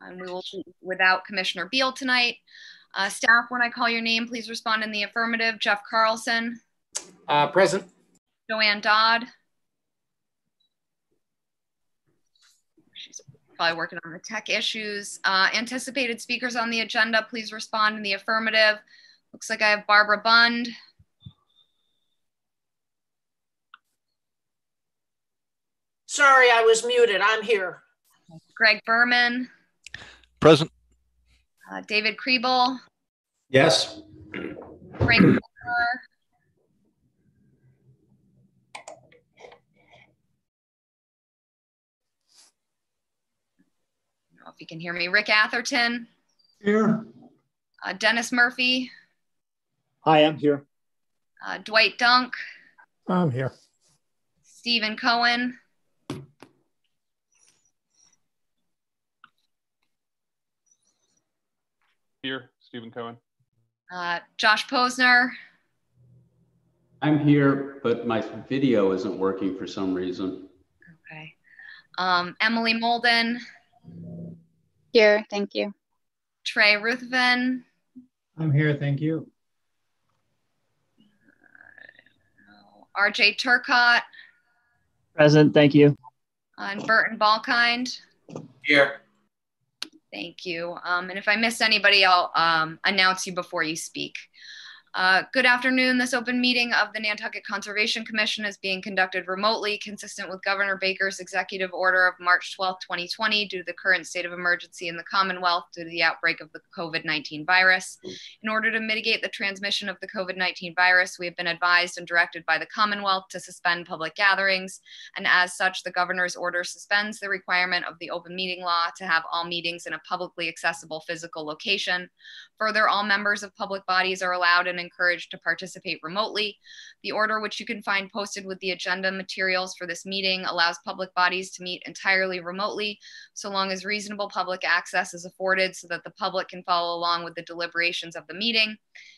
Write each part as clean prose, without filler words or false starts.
And we will be without Commissioner Beal tonight. Staff, when I call your name, please respond in the affirmative. Jeff Carlson. Present. Joanne Dodd. She's probably working on the tech issues. Anticipated speakers on the agenda, please respond in the affirmative. Looks like I have Barbara Bund. Sorry, I was muted. I'm here. Greg Berman. Present. David Kriebel. Yes. Frank Miller. I don't know if you can hear me. Rick Atherton. Here. Dennis Murphy. Hi, I'm here. Dwight Dunk. I'm here. Stephen Cohen. Here, Stephen Cohen. Josh Posner. I'm here, but my video isn't working for some reason. Okay. Emily Molden. Here, thank you. Trey Ruthven. I'm here, thank you. RJ Turcott. Present, thank you. And Burton Balkind. Here. Thank you. And if I miss anybody, I'll announce you before you speak. Good afternoon. This open meeting of the Nantucket Conservation Commission is being conducted remotely, consistent with Governor Baker's executive order of March 12, 2020, due to the current state of emergency in the Commonwealth due to the outbreak of the COVID-19 virus. In order to mitigate the transmission of the COVID-19 virus, we have been advised and directed by the Commonwealth to suspend public gatherings, and as such, the governor's order suspends the requirement of the open meeting law to have all meetings in a publicly accessible physical location. Further, all members of public bodies are allowed and encouraged to participate remotely. The order, which you can find posted with the agenda materials for this meeting, allows public bodies to meet entirely remotely, so long as reasonable public access is afforded so that the public can follow along with the deliberations of the meeting.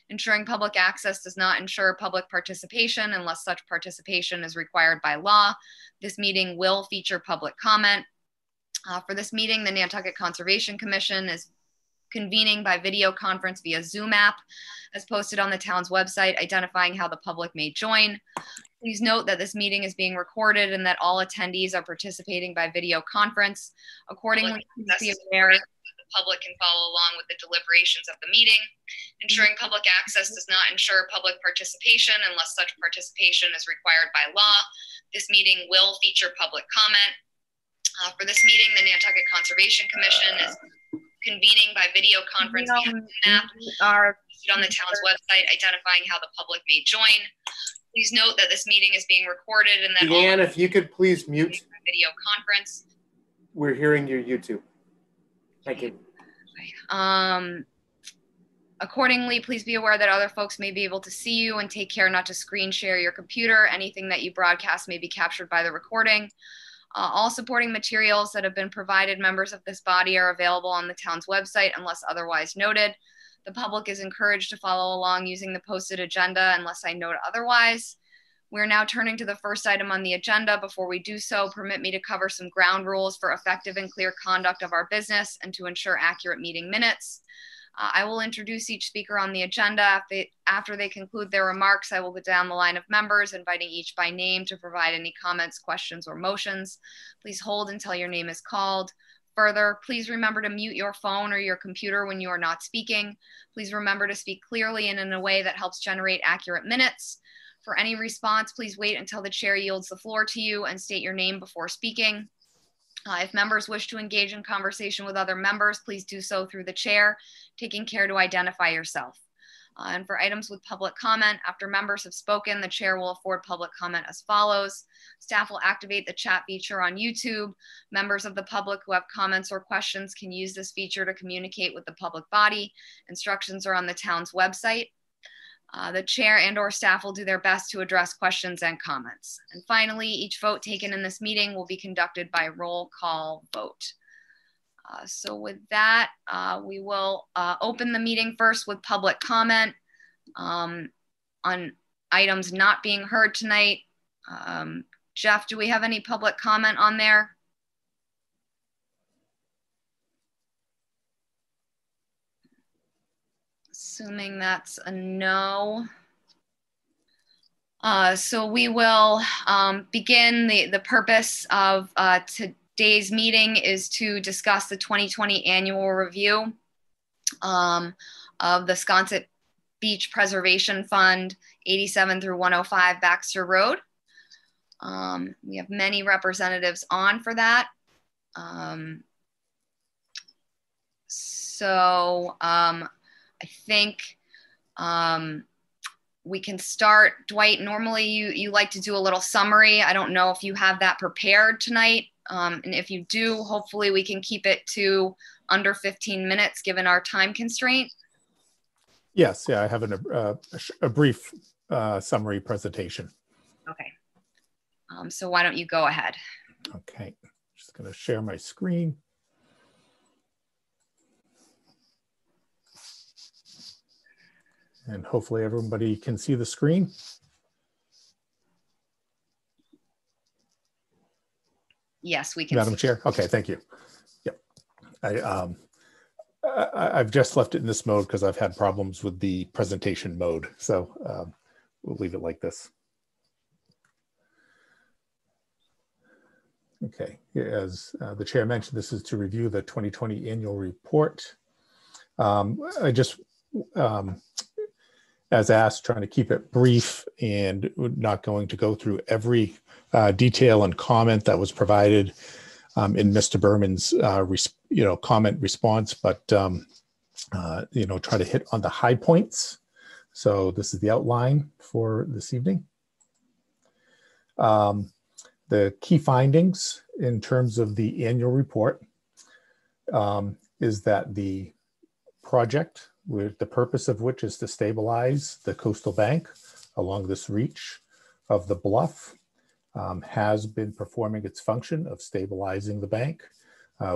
Ensuring public access does not ensure public participation unless such participation is required by law. This meeting will feature public comment. For this meeting, the Nantucket Conservation Commission is convening by video conference via Zoom app, as posted on the town's website, identifying how the public may join. Please note that this meeting is being recorded and that all attendees are participating by video conference. Accordingly, please be aware that the public can follow along with the deliberations of the meeting. Ensuring public access does not ensure public participation unless such participation is required by law. This meeting will feature public comment. For this meeting, the Nantucket Conservation Commission is convening by video conference via Zoom app on the town's website, identifying how the public may join. Please note that this meeting is being recorded and that Deanne, if you could please mute video conference. We're hearing your YouTube. Thank you. Accordingly, please be aware that other folks may be able to see you, and take care not to screen share your computer. Anything that you broadcast may be captured by the recording. All supporting materials that have been provided members of this body are available on the town's website unless otherwise noted. The public is encouraged to follow along using the posted agenda unless I note otherwise. We're now turning to the first item on the agenda. Before we do so, permit me to cover some ground rules for effective and clear conduct of our business and to ensure accurate meeting minutes. I will introduce each speaker on the agenda. After they conclude their remarks, I will go down the line of members, inviting each by name to provide any comments, questions, or motions. Please hold until your name is called. Further, please remember to mute your phone or your computer when you are not speaking. Please remember to speak clearly and in a way that helps generate accurate minutes. For any response, please wait until the chair yields the floor to you and state your name before speaking. If members wish to engage in conversation with other members, please do so through the chair, taking care to identify yourself. And for items with public comment, after members have spoken, the chair will afford public comment as follows. Staff will activate the chat feature on YouTube. Members of the public who have comments or questions can use this feature to communicate with the public body. Instructions are on the town's website. The chair and or staff will do their best to address questions and comments. And finally, each vote taken in this meeting will be conducted by roll call vote. So with that, we will open the meeting first with public comment on items not being heard tonight. Jeff, do we have any public comment on there? Assuming that's a no. So we will begin. The purpose of today's meeting is to discuss the 2020 annual review of the Sconset Beach Preservation Fund, 87 through 105 Baxter Road. We have many representatives on for that. I think we can start. Dwight, normally you like to do a little summary. I don't know if you have that prepared tonight. And if you do, hopefully we can keep it to under 15 minutes given our time constraint. Yes, yeah, I have a brief summary presentation. Okay. So why don't you go ahead? Okay, just going to share my screen. And hopefully everybody can see the screen. Yes, we can. Madam Chair. Okay, thank you. Yep. I've just left it in this mode because I've had problems with the presentation mode. So we'll leave it like this. Okay, as the chair mentioned, this is to review the 2020 annual report. I just, as asked, trying to keep it brief and not going to go through every detail and comment that was provided in Mr. Berman's comment response, but try to hit on the high points. So this is the outline for this evening. The key findings in terms of the annual report is that the project, with the purpose of which is to stabilize the coastal bank along this reach of the Bluff, has been performing its function of stabilizing the bank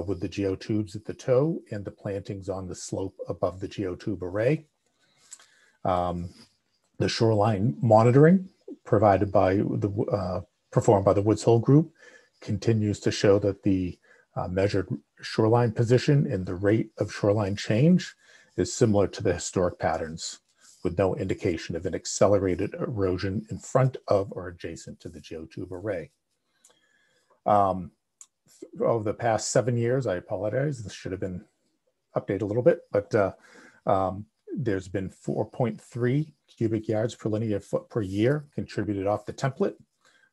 with the geotubes at the toe and the plantings on the slope above the geotube array. The shoreline monitoring provided by performed by the Woods Hole Group continues to show that the measured shoreline position and the rate of shoreline change is similar to the historic patterns, with no indication of an accelerated erosion in front of or adjacent to the geotube array. Over the past 7 years, I apologize, this should have been updated a little bit, but there's been 4.3 cubic yards per linear foot per year contributed off the template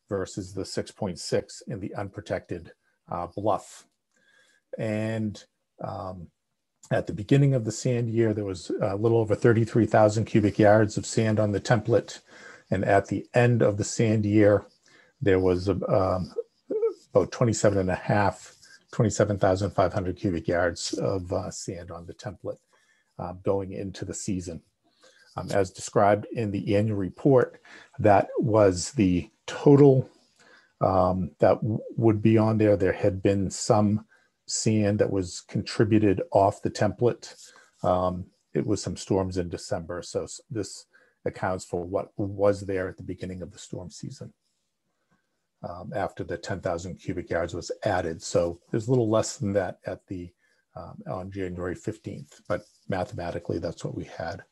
versus the 6.6 in the unprotected Bluff. And at the beginning of the sand year, there was a little over 33,000 cubic yards of sand on the template. And at the end of the sand year, there was about 27,500 cubic yards of sand on the template going into the season. As described in the annual report, that was the total that would be on there. There had been some sand that was contributed off the template. It was some storms in December. So this accounts for what was there at the beginning of the storm season after the 10,000 cubic yards was added. So there's a little less than that at the on January 15th, but mathematically that's what we had.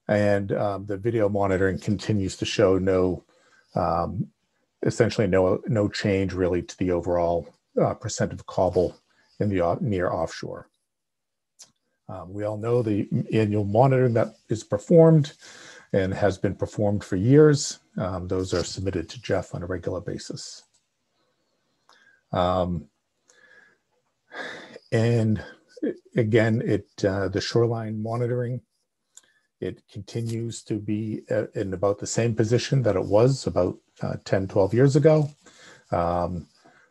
And the video monitoring continues to show essentially no change really to the overall percent of cobble in the near offshore. We all know the annual monitoring that is performed and has been performed for years. Those are submitted to Jeff on a regular basis. And again, the shoreline monitoring, it continues to be in about the same position that it was about 10, 12 years ago.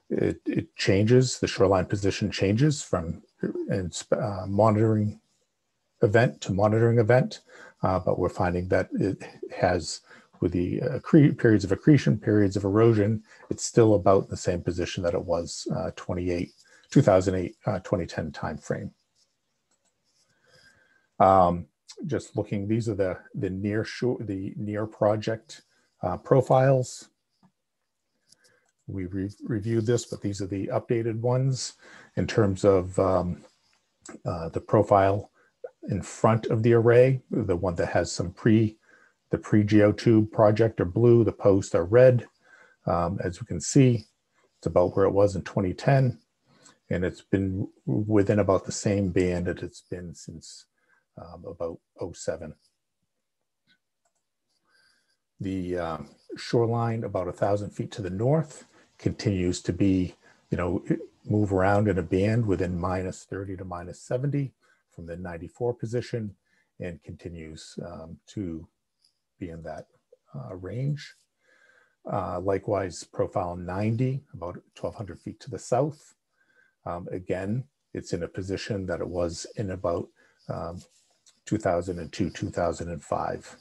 It changes, the shoreline position changes from monitoring event to monitoring event, but we're finding that it has, with the periods of accretion, periods of erosion, it's still about the same position that it was 2008, 2010 timeframe. Just looking, these are the near project profiles. We reviewed this, but these are the updated ones in terms of the profile in front of the array, the one that has some the pre-geotube project are blue, the posts are red. As you can see, it's about where it was in 2010, and it's been within about the same band that it's been since about 07. The shoreline, about 1,000 feet to the north, continues to be, move around in a band within -30 to -70 from the 94 position, and continues to be in that range. Likewise, profile 90, about 1,200 feet to the south. Again, it's in a position that it was in about 2002, 2005.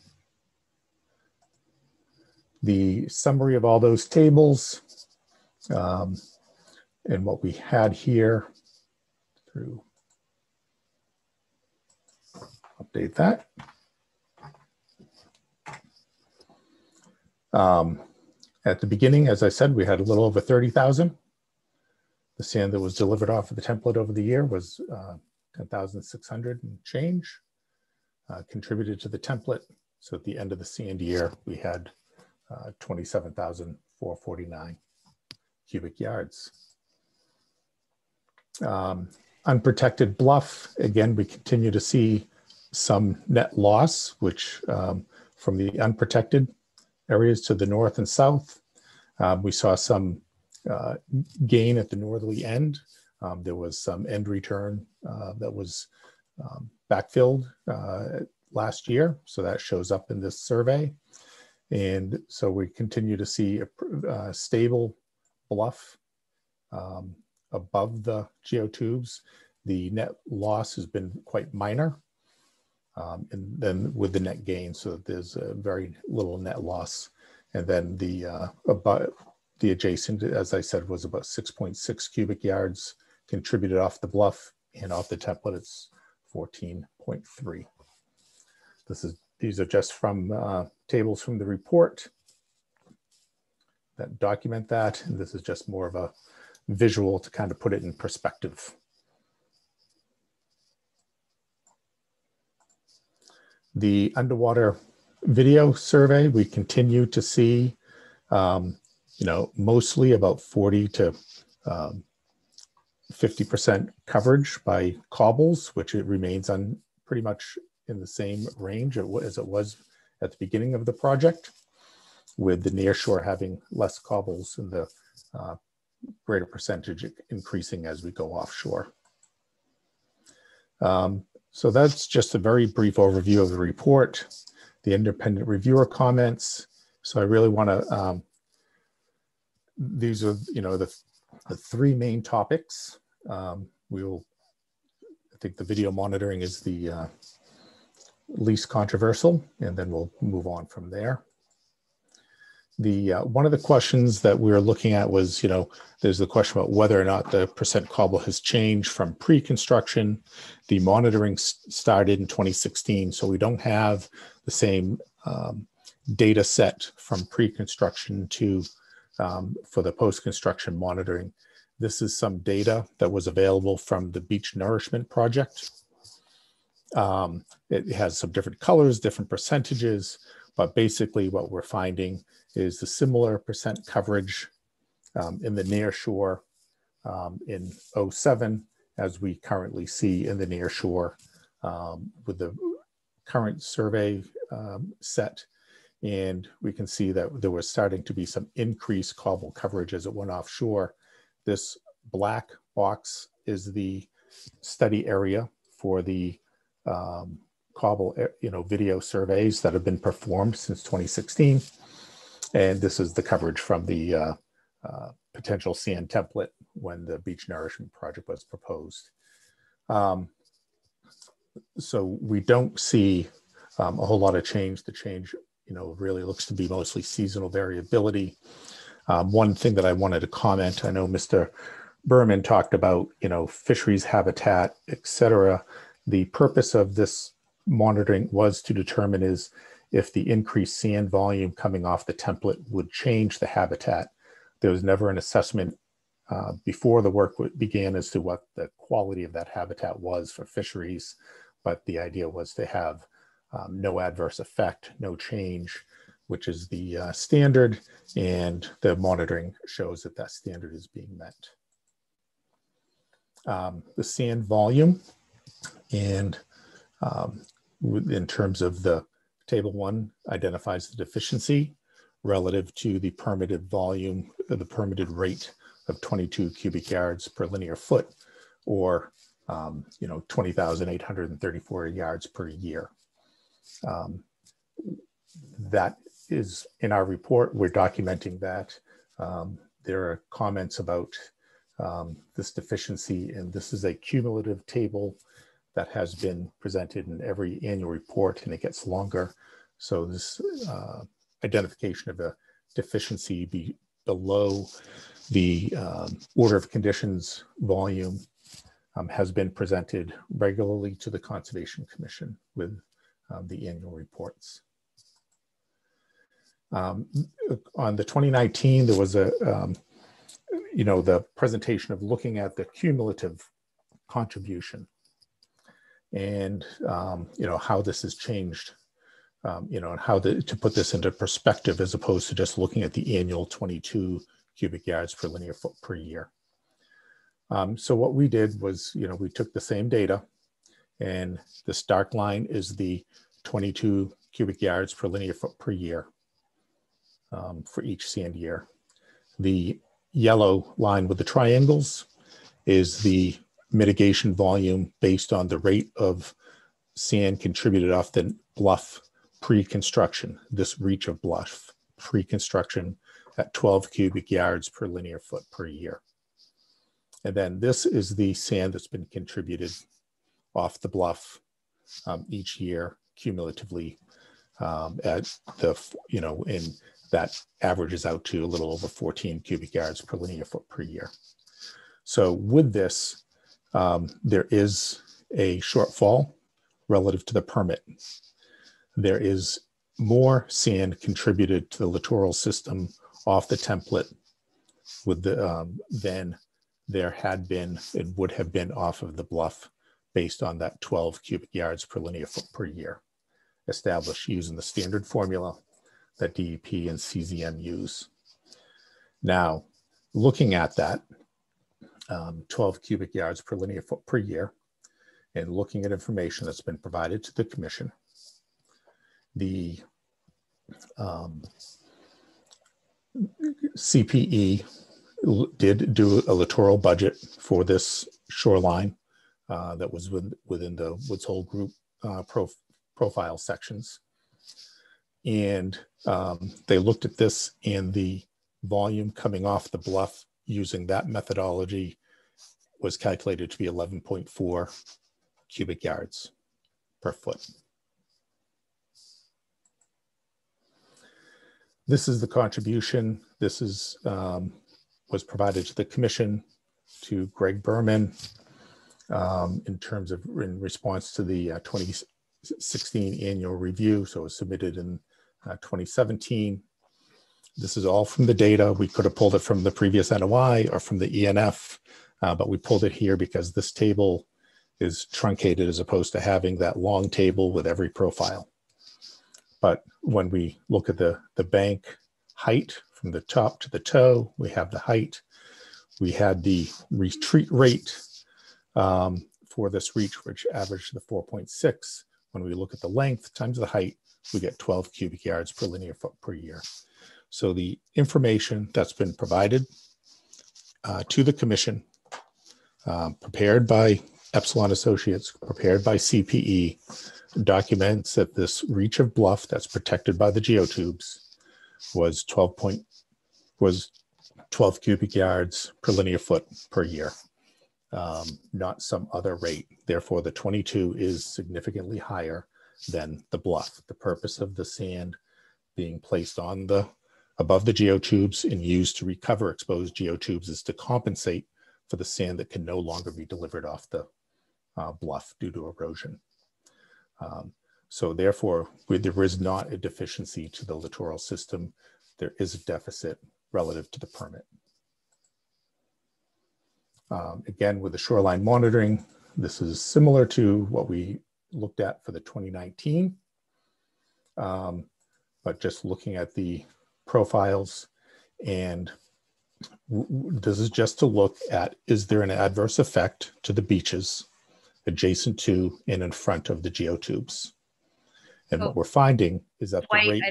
The summary of all those tables and what we had here through, update that. At the beginning, as I said, we had a little over 30,000. The sand that was delivered off of the template over the year was 10,600 and change, contributed to the template. So at the end of the sand year, we had 27,449 cubic yards. Unprotected Bluff, again, we continue to see some net loss, which from the unprotected areas to the north and south, we saw some gain at the northerly end. There was some end return that was backfilled last year, so that shows up in this survey. And so we continue to see a stable bluff above the geotubes. The net loss has been quite minor, and then with the net gain, so there's a very little net loss. And then the adjacent, as I said, was about 6.6 cubic yards contributed off the bluff, and off the template it's 14.3. These are just from tables from the report that document that, and this is just more of a visual to kind of put it in perspective. The underwater video survey, we continue to see, mostly about 40 to 50% coverage by cobbles, which it remains on pretty much in the same range as it was at the beginning of the project, with the nearshore having less cobbles and the greater percentage increasing as we go offshore. So that's just a very brief overview of the report, the independent reviewer comments. So I really want to, these are, the three main topics. I think the video monitoring is the least controversial, and then we'll move on from there. One of the questions that we were looking at was, there's the question about whether or not the percent cobble has changed from pre-construction. The monitoring started in 2016, so we don't have the same data set from pre-construction to for the post-construction monitoring. This is some data that was available from the Beach Nourishment Project. It has some different colors, different percentages, but basically what we're finding is the similar percent coverage in the near shore in 07 as we currently see in the near shore with the current survey set. And we can see that there was starting to be some increased cobble coverage as it went offshore. This black box is the study area for the cobble, video surveys that have been performed since 2016. And this is the coverage from the potential sand template when the Beach Nourishment Project was proposed. So we don't see a whole lot of change. The change, really looks to be mostly seasonal variability. One thing that I wanted to comment, I know Mr. Berman talked about, fisheries habitat, et cetera. The purpose of this monitoring was to determine if the increased sand volume coming off the template would change the habitat. There was never an assessment before the work began as to what the quality of that habitat was for fisheries, but the idea was to have no adverse effect, no change, which is the standard, and the monitoring shows that that standard is being met. The sand volume, and in terms of the table 1, identifies the deficiency relative to the permitted volume, the permitted rate of 22 cubic yards per linear foot, or 20,834 yards per year. That is in our report. We're documenting that. There are comments about this deficiency, and this is a cumulative table that has been presented in every annual report, and it gets longer. So this identification of a deficiency below the order of conditions volume has been presented regularly to the Conservation Commission with the annual reports. On the 2019, there was the presentation of looking at the cumulative contribution and how this has changed, and how to put this into perspective as opposed to just looking at the annual 22 cubic yards per linear foot per year. So what we did was, we took the same data, and this dark line is the 22 cubic yards per linear foot per year for each sand year. The yellow line with the triangles is the mitigation volume based on the rate of sand contributed off the bluff pre-construction, this reach of bluff pre-construction at 12 cubic yards per linear foot per year. And then this is the sand that's been contributed off the bluff each year cumulatively at the, and that averages out to a little over 14 cubic yards per linear foot per year. So with this, there is a shortfall relative to the permit. There is more sand contributed to the littoral system off the template with the than there had been, it would have been off of the bluff based on that 12 cubic yards per linear foot per year, established using the standard formula that DEP and CZM use. Now, looking at that 12 cubic yards per linear foot per year, and looking at information that's been provided to the commission, the CPE did do a littoral budget for this shoreline that was within the Woods Hole Group profile sections. And they looked at this, and the volume coming off the bluff using that methodology was calculated to be 11.4 cubic yards per foot. This is the contribution. This is was provided to the commission, to Greg Berman, in response to the 2016 annual review. So it was submitted in 2017. This is all from the data. We could have pulled it from the previous NOI or from the ENF, but we pulled it here because this table is truncated as opposed to having that long table with every profile. But when we look at the bank height from the top to the toe, we have the height. We had the retreat rate for this reach, which averaged the 4.6. When we look at the length times the height, we get 12 cubic yards per linear foot per year. So the information that's been provided to the commission, prepared by Epsilon Associates, prepared by CPE, documents that this reach of bluff that's protected by the geotubes was 12 cubic yards per linear foot per year, not some other rate. Therefore, the 22 is significantly higher than the bluff. The purpose of the sand being placed on above the geotubes and used to recover exposed geotubes is to compensate for the sand that can no longer be delivered off the bluff due to erosion. So therefore, there is not a deficiency to the littoral system. There is a deficit relative to the permit. Again, with the shoreline monitoring, this is similar to what we looked at for the 2019. But just looking at the profiles, and this is just to look at, is there an adverse effect to the beaches adjacent to and in front of the geotubes? And what we're finding is that the rate...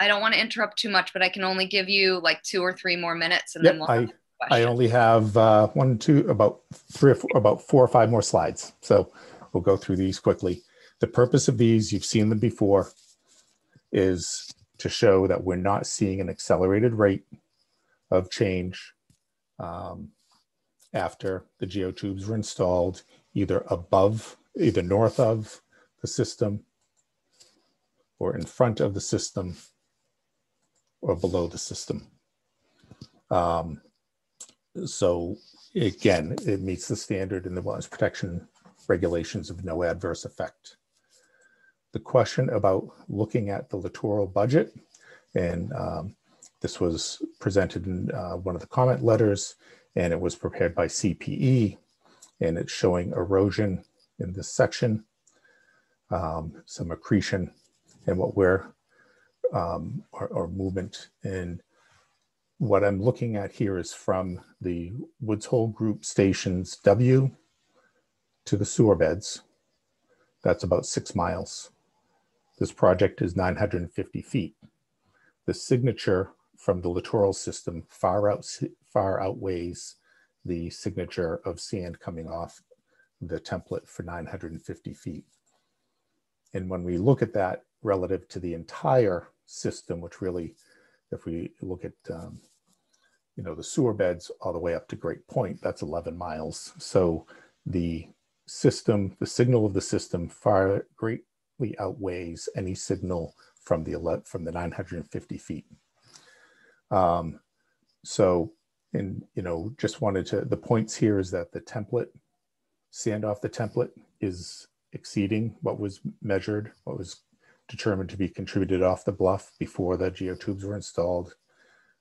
I don't want to interrupt too much, but I can only give you like 2 or 3 more minutes, and then we'll have I only have about 4 or 5 more slides. So we'll go through these quickly. The purpose of these, you've seen them before, is to show that we're not seeing an accelerated rate of change after the geotubes were installed, either north of the system or in front of the system or below the system. So again, it meets the standard in the wetlands protection regulations of no adverse effect. The question about looking at the littoral budget, and this was presented in one of the comment letters, and it was prepared by CPE, and it's showing erosion in this section, some accretion, and what we're, or movement. And what I'm looking at here is from the Woods Hole Group stations W to the sewer beds. That's about 6 miles. This project is 950 feet. The signature from the littoral system far outweighs the signature of sand coming off the template for 950 feet. And when we look at that relative to the entire system, which really, if we look at the sewer beds all the way up to Great Point, that's 11 miles. So the system, the signal of the system far greatly outweighs any signal from the 950 feet. So, and just wanted to, the points here is that the template, sand off the template is exceeding what was measured, what was determined to be contributed off the bluff before the geotubes were installed.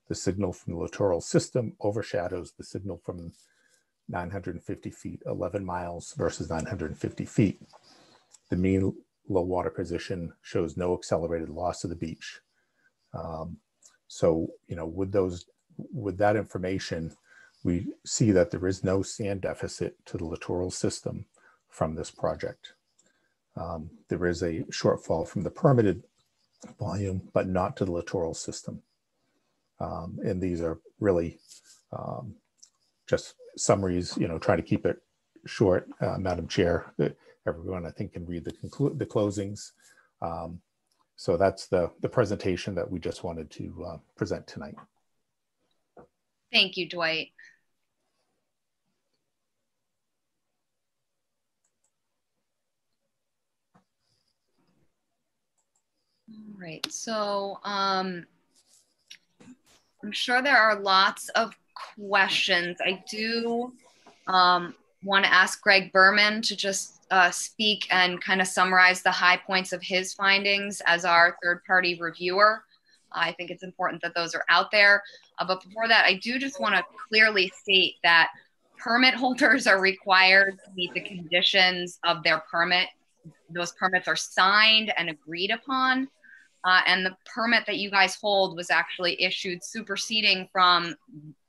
The signal from the littoral system overshadows the signal from 950 feet, 11 miles versus 950 feet. The mean low water position shows no accelerated loss of the beach. So, with that information, we see that there is no sand deficit to the littoral system from this project. There is a shortfall from the permitted volume, but not to the littoral system. And these are really just summaries, try to keep it short, Madam Chair. Everyone, I think, can read the closings. So that's the presentation that we just wanted to present tonight. Thank you, Dwight. All right, so I'm sure there are lots of questions. I do want to ask Greg Berman to just speak and kind of summarize the high points of his findings as our third-party reviewer. I think it's important that those are out there. But before that, I do just want to clearly state that permit holders are required to meet the conditions of their permit. Those permits are signed and agreed upon. And the permit that you guys hold was actually issued superseding from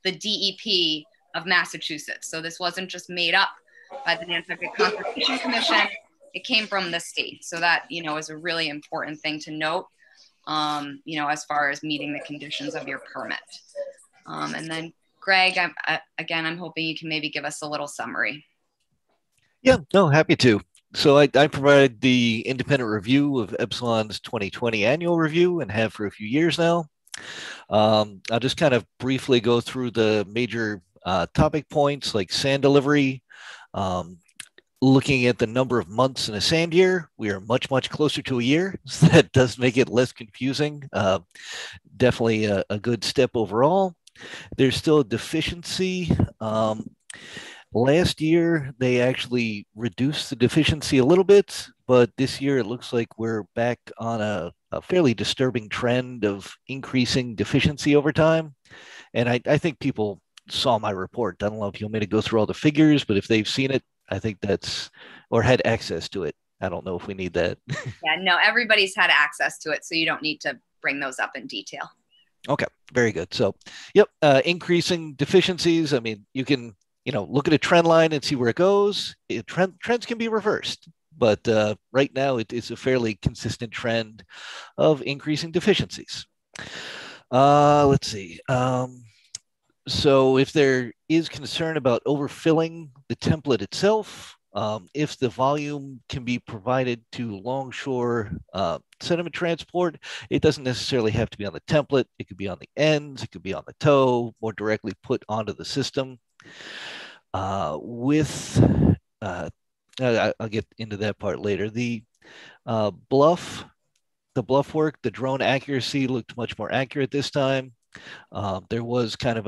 the DEP of Massachusetts. So this wasn't just made up by the Nantucket Conservation Commission. It came from the state. So that, is a really important thing to note, as far as meeting the conditions of your permit. And then Greg, I'm hoping you can maybe give us a little summary. Yeah, no, happy to. So I provided the independent review of Epsilon's 2020 annual review and have for a few years now. I'll just kind of briefly go through the major topic points like sand delivery. Looking at the number of months in a sand year, we are much, much closer to a year. So that does make it less confusing. Definitely a good step overall. There's still a deficiency. Last year, they actually reduced the deficiency a little bit, but this year it looks like we're back on a fairly disturbing trend of increasing deficiency over time. And I think people saw my report. I don't know if you want me to go through all the figures, but if they've seen it, I think that's, or had access to it, I don't know if we need that. Yeah, no, everybody's had access to it, so you don't need to bring those up in detail. Okay, very good. So, yep, increasing deficiencies. I mean, you can, look at a trend line and see where it goes. Trends can be reversed, but right now it's a fairly consistent trend of increasing deficiencies. Let's see. So if there is concern about overfilling the template itself, if the volume can be provided to longshore sediment transport, it doesn't necessarily have to be on the template. It could be on the ends, it could be on the toe, more directly put onto the system. I'll get into that part later. The Bluff work, the drone accuracy looked much more accurate this time. There was kind of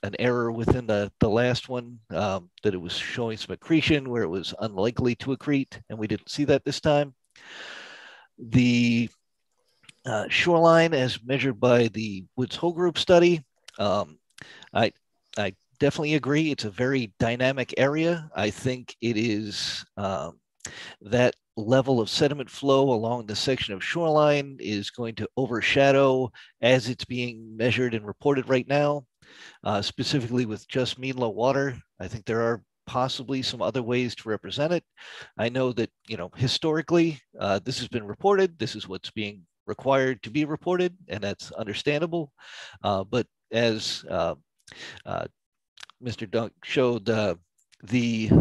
an error within the last one, that it was showing some accretion where it was unlikely to accrete, and we didn't see that this time. The shoreline, as measured by the Woods Hole Group study, I definitely agree. It's a very dynamic area. I think it is that level of sediment flow along the section of shoreline is going to overshadow as it's being measured and reported right now, specifically with just mean low water. I think there are possibly some other ways to represent it. I know that, historically, this has been reported. This is what's being required to be reported, and that's understandable. But as Mr. Dunk showed, the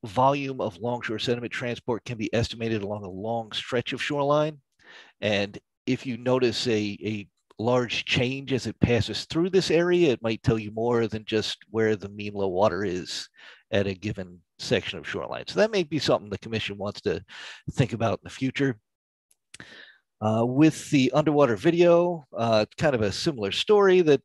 volume of longshore sediment transport can be estimated along a long stretch of shoreline. And if you notice a large change as it passes through this area, it might tell you more than just where the mean low water is at a given section of shoreline. So that may be something the commission wants to think about in the future. With the underwater video, kind of a similar story that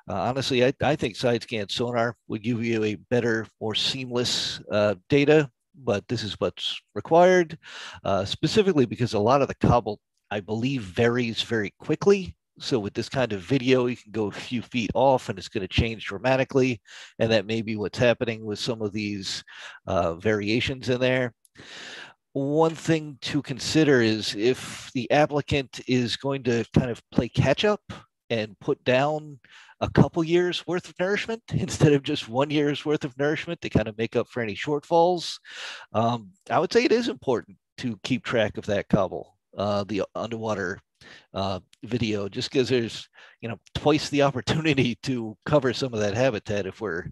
honestly, I think side scan sonar would give you a better, more seamless data, but this is what's required, specifically because a lot of the cobble, I believe, varies very quickly. So with this kind of video, you can go a few feet off and it's going to change dramatically. And that may be what's happening with some of these variations in there. One thing to consider is if the applicant is going to kind of play catch up and put down a couple years worth of nourishment instead of just 1 year's worth of nourishment to kind of make up for any shortfalls, I would say it is important to keep track of that cobble, the underwater video, just because there's twice the opportunity to cover some of that habitat if we're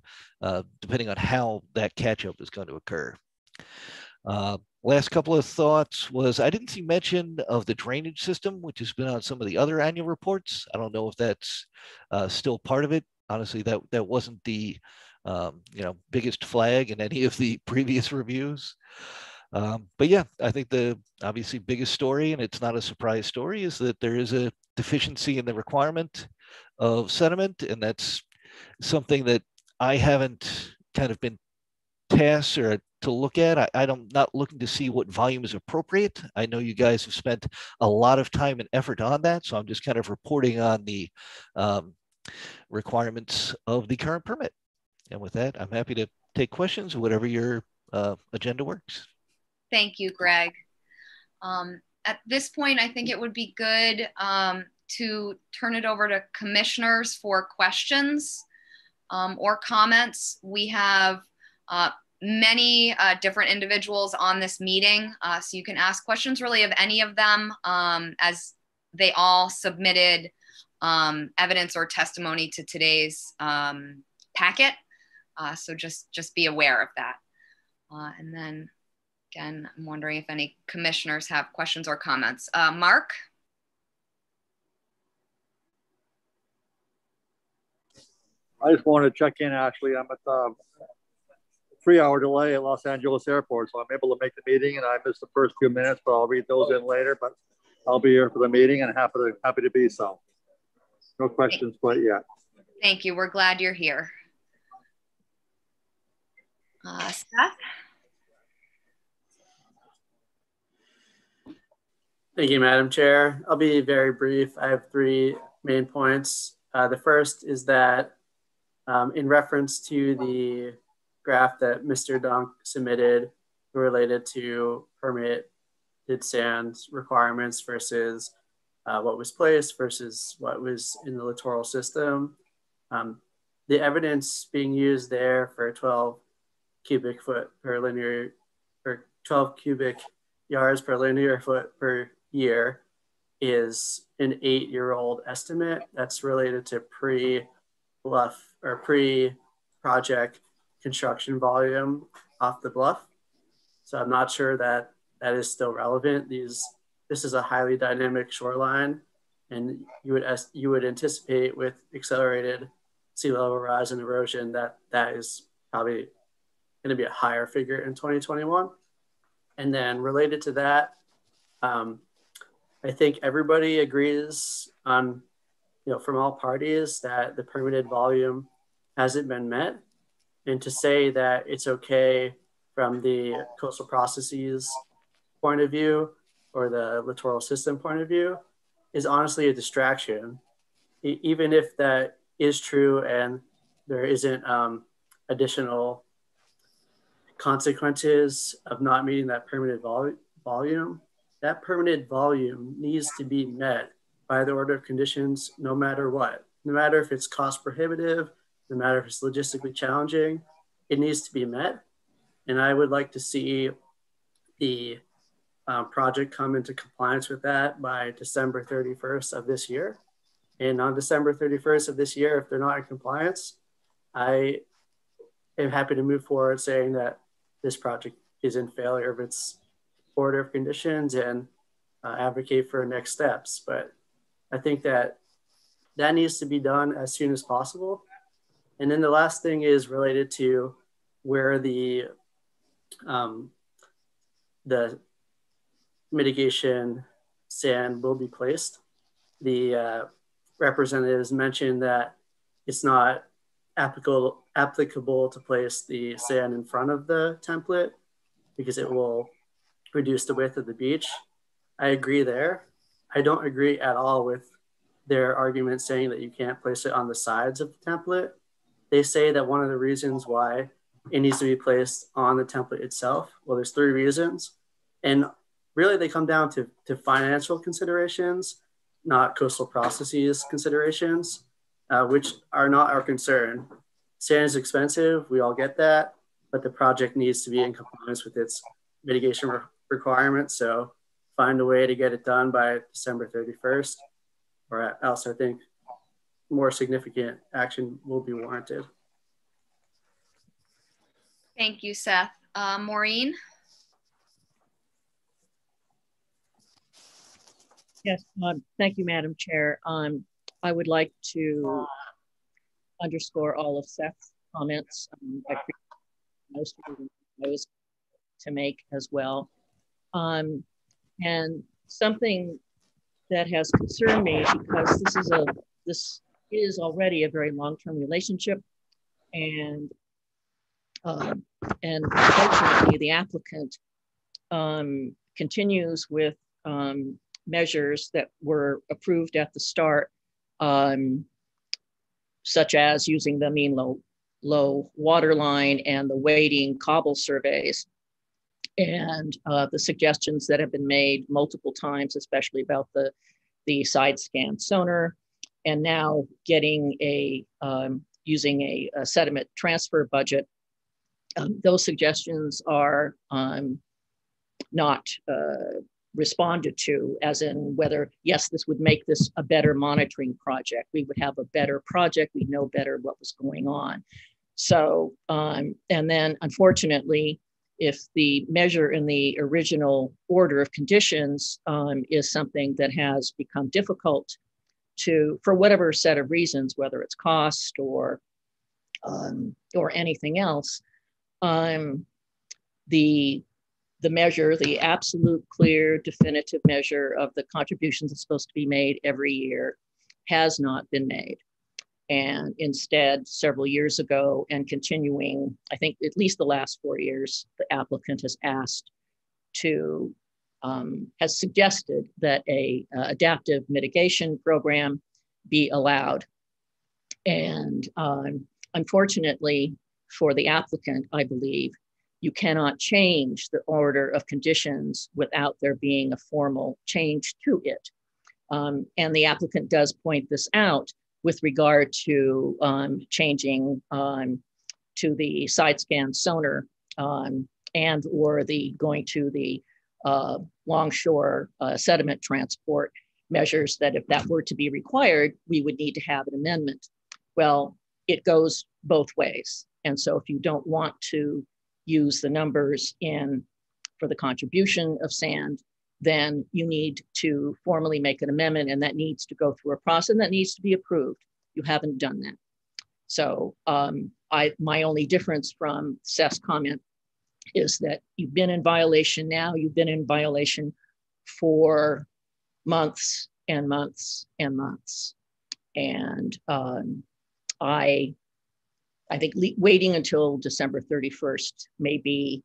depending on how that catch up is going to occur. Last couple of thoughts was I didn't see mention of the drainage system, which has been on some of the other annual reports. I don't know if that's still part of it. Honestly, that wasn't the biggest flag in any of the previous reviews. But yeah, I think the obviously biggest story, and it's not a surprise story, is that there is a deficiency in the requirement of sediment, and that's something that I haven't kind of been tasked or to look at. I'm not looking to see what volume is appropriate. I know you guys have spent a lot of time and effort on that, so I'm just kind of reporting on the requirements of the current permit. And with that, I'm happy to take questions, whatever your agenda works. Thank you, Greg. At this point, I think it would be good to turn it over to commissioners for questions or comments. We have many different individuals on this meeting, so you can ask questions really of any of them, as they all submitted evidence or testimony to today's packet. So just be aware of that. And then again, I'm wondering if any commissioners have questions or comments. Mark? I just wanted to check in, Ashley. I'm at the 3-hour delay at Los Angeles Airport, so I'm able to make the meeting, and I missed the first few minutes, but I'll read those in later. But I'll be here for the meeting and happy to be so. No questions quite yet. Thank you. We're glad you're here. Seth? Thank you, Madam Chair. I'll be very brief. I have 3 main points. The first is that in reference to the graph that Mr. Dunk submitted related to permitted sand requirements versus what was placed versus what was in the littoral system. The evidence being used there for 12 cubic foot per linear, or 12 cubic yards per linear foot per year is an 8-year-old estimate that's related to pre-Bluff or pre-project construction volume off the Bluff. So I'm not sure that that is still relevant. This is a highly dynamic shoreline, and you would anticipate with accelerated sea level rise and erosion that is probably going to be a higher figure in 2021. And then related to that, I think everybody agrees on, from all parties, that the permitted volume hasn't been met. And to say that it's okay from the coastal processes point of view or the littoral system point of view is honestly a distraction. Even if that is true and there isn't additional consequences of not meeting that permitted volume, that permitted volume needs to be met by the order of conditions no matter what. No matter if it's cost prohibitive, no matter if it's logistically challenging, it needs to be met. And I would like to see the project come into compliance with that by December 31st of this year. And on December 31st of this year, if they're not in compliance, I am happy to move forward saying that this project is in failure of its order of conditions and advocate for next steps. But I think that needs to be done as soon as possible. And then the last thing is related to where the mitigation sand will be placed. The representatives mentioned that it's not applicable to place the sand in front of the template because it will reduce the width of the beach. I agree there. I don't agree at all with their argument saying that you can't place it on the sides of the template. They say that one of the reasons why it needs to be placed on the template itself, well, there's 3 reasons. And really they come down to financial considerations, not coastal processes considerations, which are not our concern. Sand is expensive, we all get that, but the project needs to be in compliance with its mitigation requirements. So find a way to get it done by December 31st, or else I think more significant action will be warranted. Thank you, Seth. Maureen? Yes, thank you, Madam Chair. I would like to underscore all of Seth's comments. I appreciate most of those to make as well. And something that has concerned me, because this is already a very long-term relationship, and unfortunately the applicant continues with measures that were approved at the start, such as using the mean low water line and the wading cobble surveys, and the suggestions that have been made multiple times, especially about the side scan sonar, and now getting using a sediment transfer budget. Those suggestions are not responded to, as in whether, yes, this would make this a better monitoring project. We would have a better project. We know better what was going on. So, and then unfortunately, if the measure in the original order of conditions is something that has become difficult for whatever set of reasons, whether it's cost or anything else, the measure, the absolute clear definitive measure of the contributions that's supposed to be made every year has not been made. And instead, several years ago and continuing, I think at least the last 4 years, the applicant has asked has suggested that a adaptive mitigation program be allowed. And unfortunately for the applicant, I believe, you cannot change the order of conditions without there being a formal change to it. And the applicant does point this out with regard to changing to the side scan sonar and or the going to the longshore sediment transport measures, that if that were to be required, we would need to have an amendment. Well, it goes both ways. And so if you don't want to use the numbers for the contribution of sand, then you need to formally make an amendment, and that needs to go through a process and that needs to be approved. You haven't done that. So my only difference from Seth's comment is that you've been in violation now, you've been in violation for months and months and months. And I think waiting until December 31st may be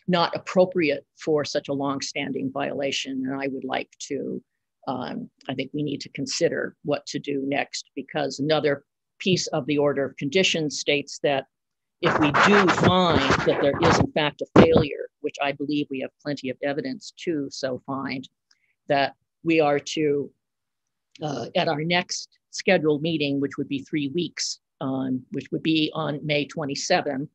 not appropriate for such a long-standing violation. And I would like to, I think we need to consider what to do next, because another piece of the order of conditions states that if we do find that there is in fact a failure, which I believe we have plenty of evidence to so find, that we are to, at our next scheduled meeting, which would be 3 weeks, which would be on May 27,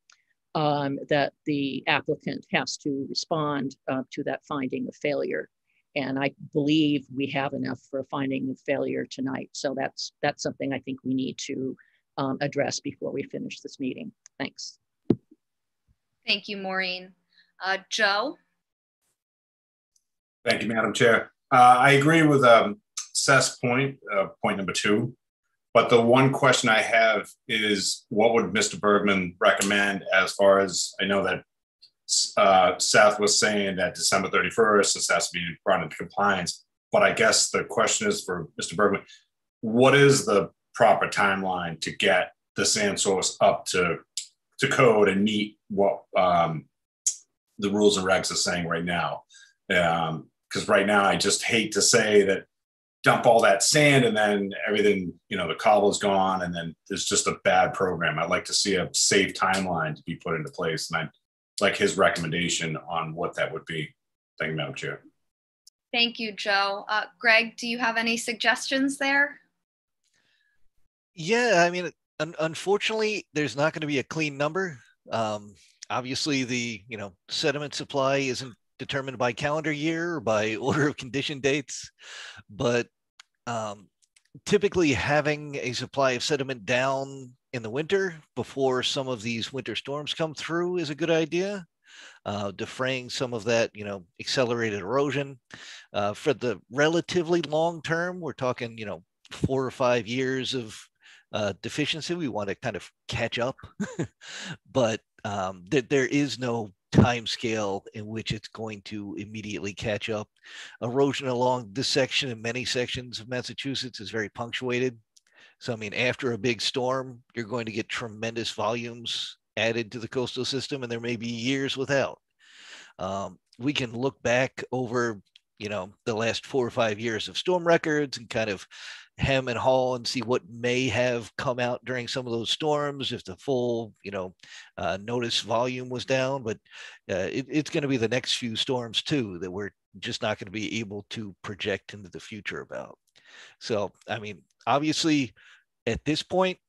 that the applicant has to respond to that finding of failure. And I believe we have enough for a finding of failure tonight. So that's something I think we need to address before we finish this meeting. Thanks. Thank you, Maureen. Joe? Thank you, Madam Chair. I agree with Seth's point, point number 2. But the one question I have is, what would Mr. Bergman recommend as far as, I know that Seth was saying that December 31st, this has to be brought into compliance. But I guess the question is for Mr. Bergman, what is the proper timeline to get the sand source up to code and meet what the rules and regs are saying right now? Because right now, I just hate to say that dump all that sand and then everything, the cobble's gone and then there's just a bad program. I'd like to see a safe timeline to be put into place. And I'd like his recommendation on what that would be. Thank you, Madam Chair. Thank you, Joe. Greg, do you have any suggestions there? Yeah, I mean, unfortunately, there's not going to be a clean number. Obviously, the sediment supply isn't determined by calendar year or by order of condition dates, but typically having a supply of sediment down in the winter before some of these winter storms come through is a good idea. Defraying some of that, accelerated erosion. For the relatively long term, we're talking, 4 or 5 years of deficiency. We want to kind of catch up, but there is no time scale in which it's going to immediately catch up. Erosion along this section and many sections of Massachusetts is very punctuated. So, I mean, after a big storm, you're going to get tremendous volumes added to the coastal system, and there may be years without. We can look back over, the last 4 or 5 years of storm records and kind of hem and haw and see what may have come out during some of those storms if the full, notice volume was down. But it's going to be the next few storms too that we're just not going to be able to project into the future about. So, I mean, obviously at this point,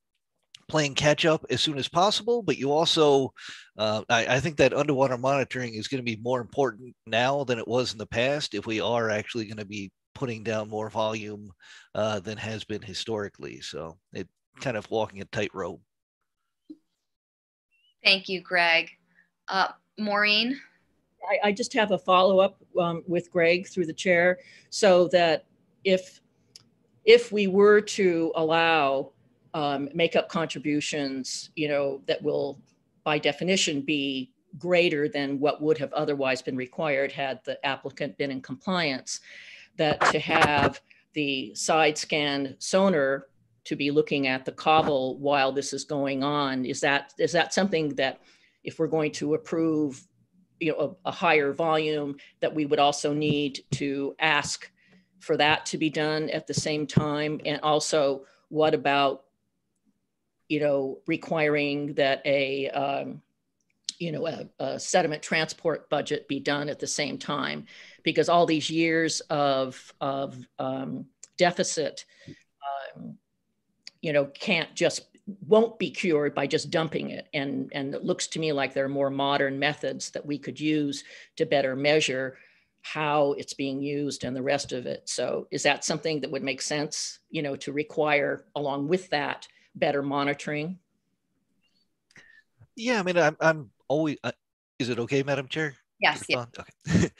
playing catch up as soon as possible, but you also, I think that underwater monitoring is going to be more important now than it was in the past if we are actually going to be putting down more volume than has been historically. So it kind of walking a tightrope. Thank you, Greg. Maureen? I just have a follow-up with Greg through the chair, so that if we were to allow make-up contributions, that will by definition be greater than what would have otherwise been required had the applicant been in compliance, that to have the side scan sonar to be looking at the cobble while this is going on, is that something that if we're going to approve a higher volume, that we would also need to ask for that to be done at the same time? And also, what about requiring that a sediment transport budget be done at the same time, because all these years of deficit, won't be cured by just dumping it. And it looks to me like there are more modern methods that we could use to better measure how it's being used and the rest of it. So is that something that would make sense, to require along with that better monitoring? Yeah, I mean, I'm always, is it okay, Madam Chair? Yes. Yeah. Okay.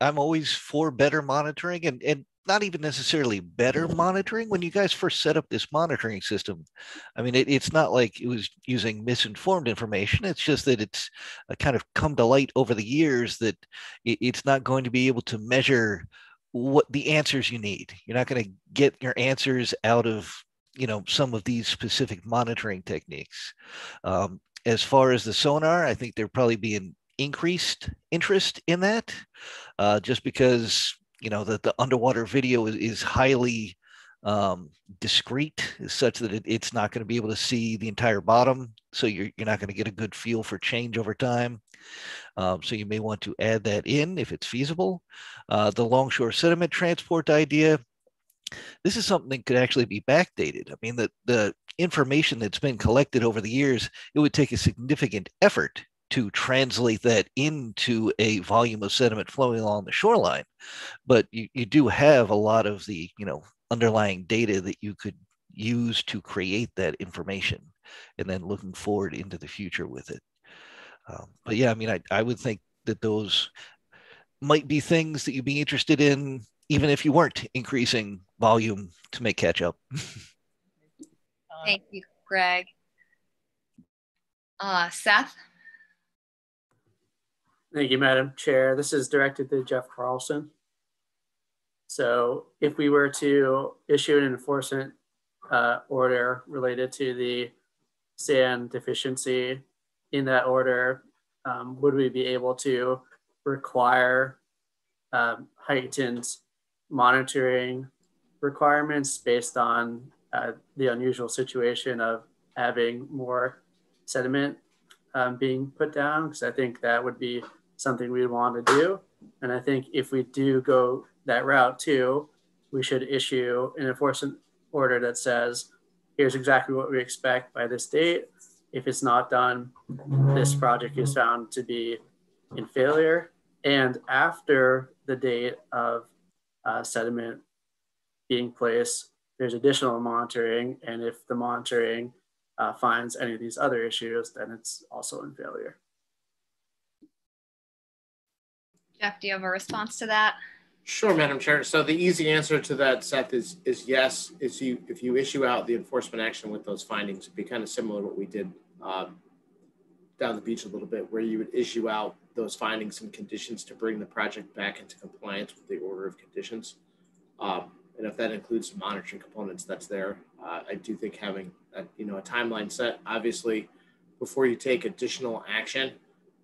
I'm always for better monitoring and not even necessarily better monitoring. When you guys first set up this monitoring system, I mean, it's not like it was using misinformed information. It's just that it's kind of come to light over the years that it's not going to be able to measure what the answers you need. You're not going to get your answers out of, some of these specific monitoring techniques. As far as the sonar, I think there'd probably be an increased interest in that, just because that the underwater video is highly discrete, such that it's not going to be able to see the entire bottom. So you're not going to get a good feel for change over time. So you may want to add that in if it's feasible. The longshore sediment transport idea, this is something that could actually be backdated. I mean, the information that's been collected over the years, it would take a significant effort to translate that into a volume of sediment flowing along the shoreline. But you do have a lot of the, underlying data that you could use to create that information, and then looking forward into the future with it. But yeah, I mean, I would think that those might be things that you'd be interested in, even if you weren't increasing volume to make catch up. Thank you, Greg. Seth? Thank you, Madam Chair. This is directed to Jeff Carlson. So if we were to issue an enforcement order related to the sand deficiency, in that order, would we be able to require heightened monitoring requirements based on the unusual situation of having more sediment being put down? Because I think that would be something we'd want to do. And I think if we do go that route too, we should issue an enforcement order that says, here's exactly what we expect by this date. If it's not done, this project is found to be in failure. And after the date of sediment being placed, there's additional monitoring. And if the monitoring finds any of these other issues, then it's also in failure. Jeff, do you have a response to that? Sure, Madam Chair. So the easy answer to that, Seth, is yes. If you issue out the enforcement action with those findings, it'd be kind of similar to what we did down the beach a little bit, where you would issue out those findings and conditions to bring the project back into compliance with the order of conditions. And if that includes some monitoring components, that's there. I do think having a timeline set, obviously, before you take additional action,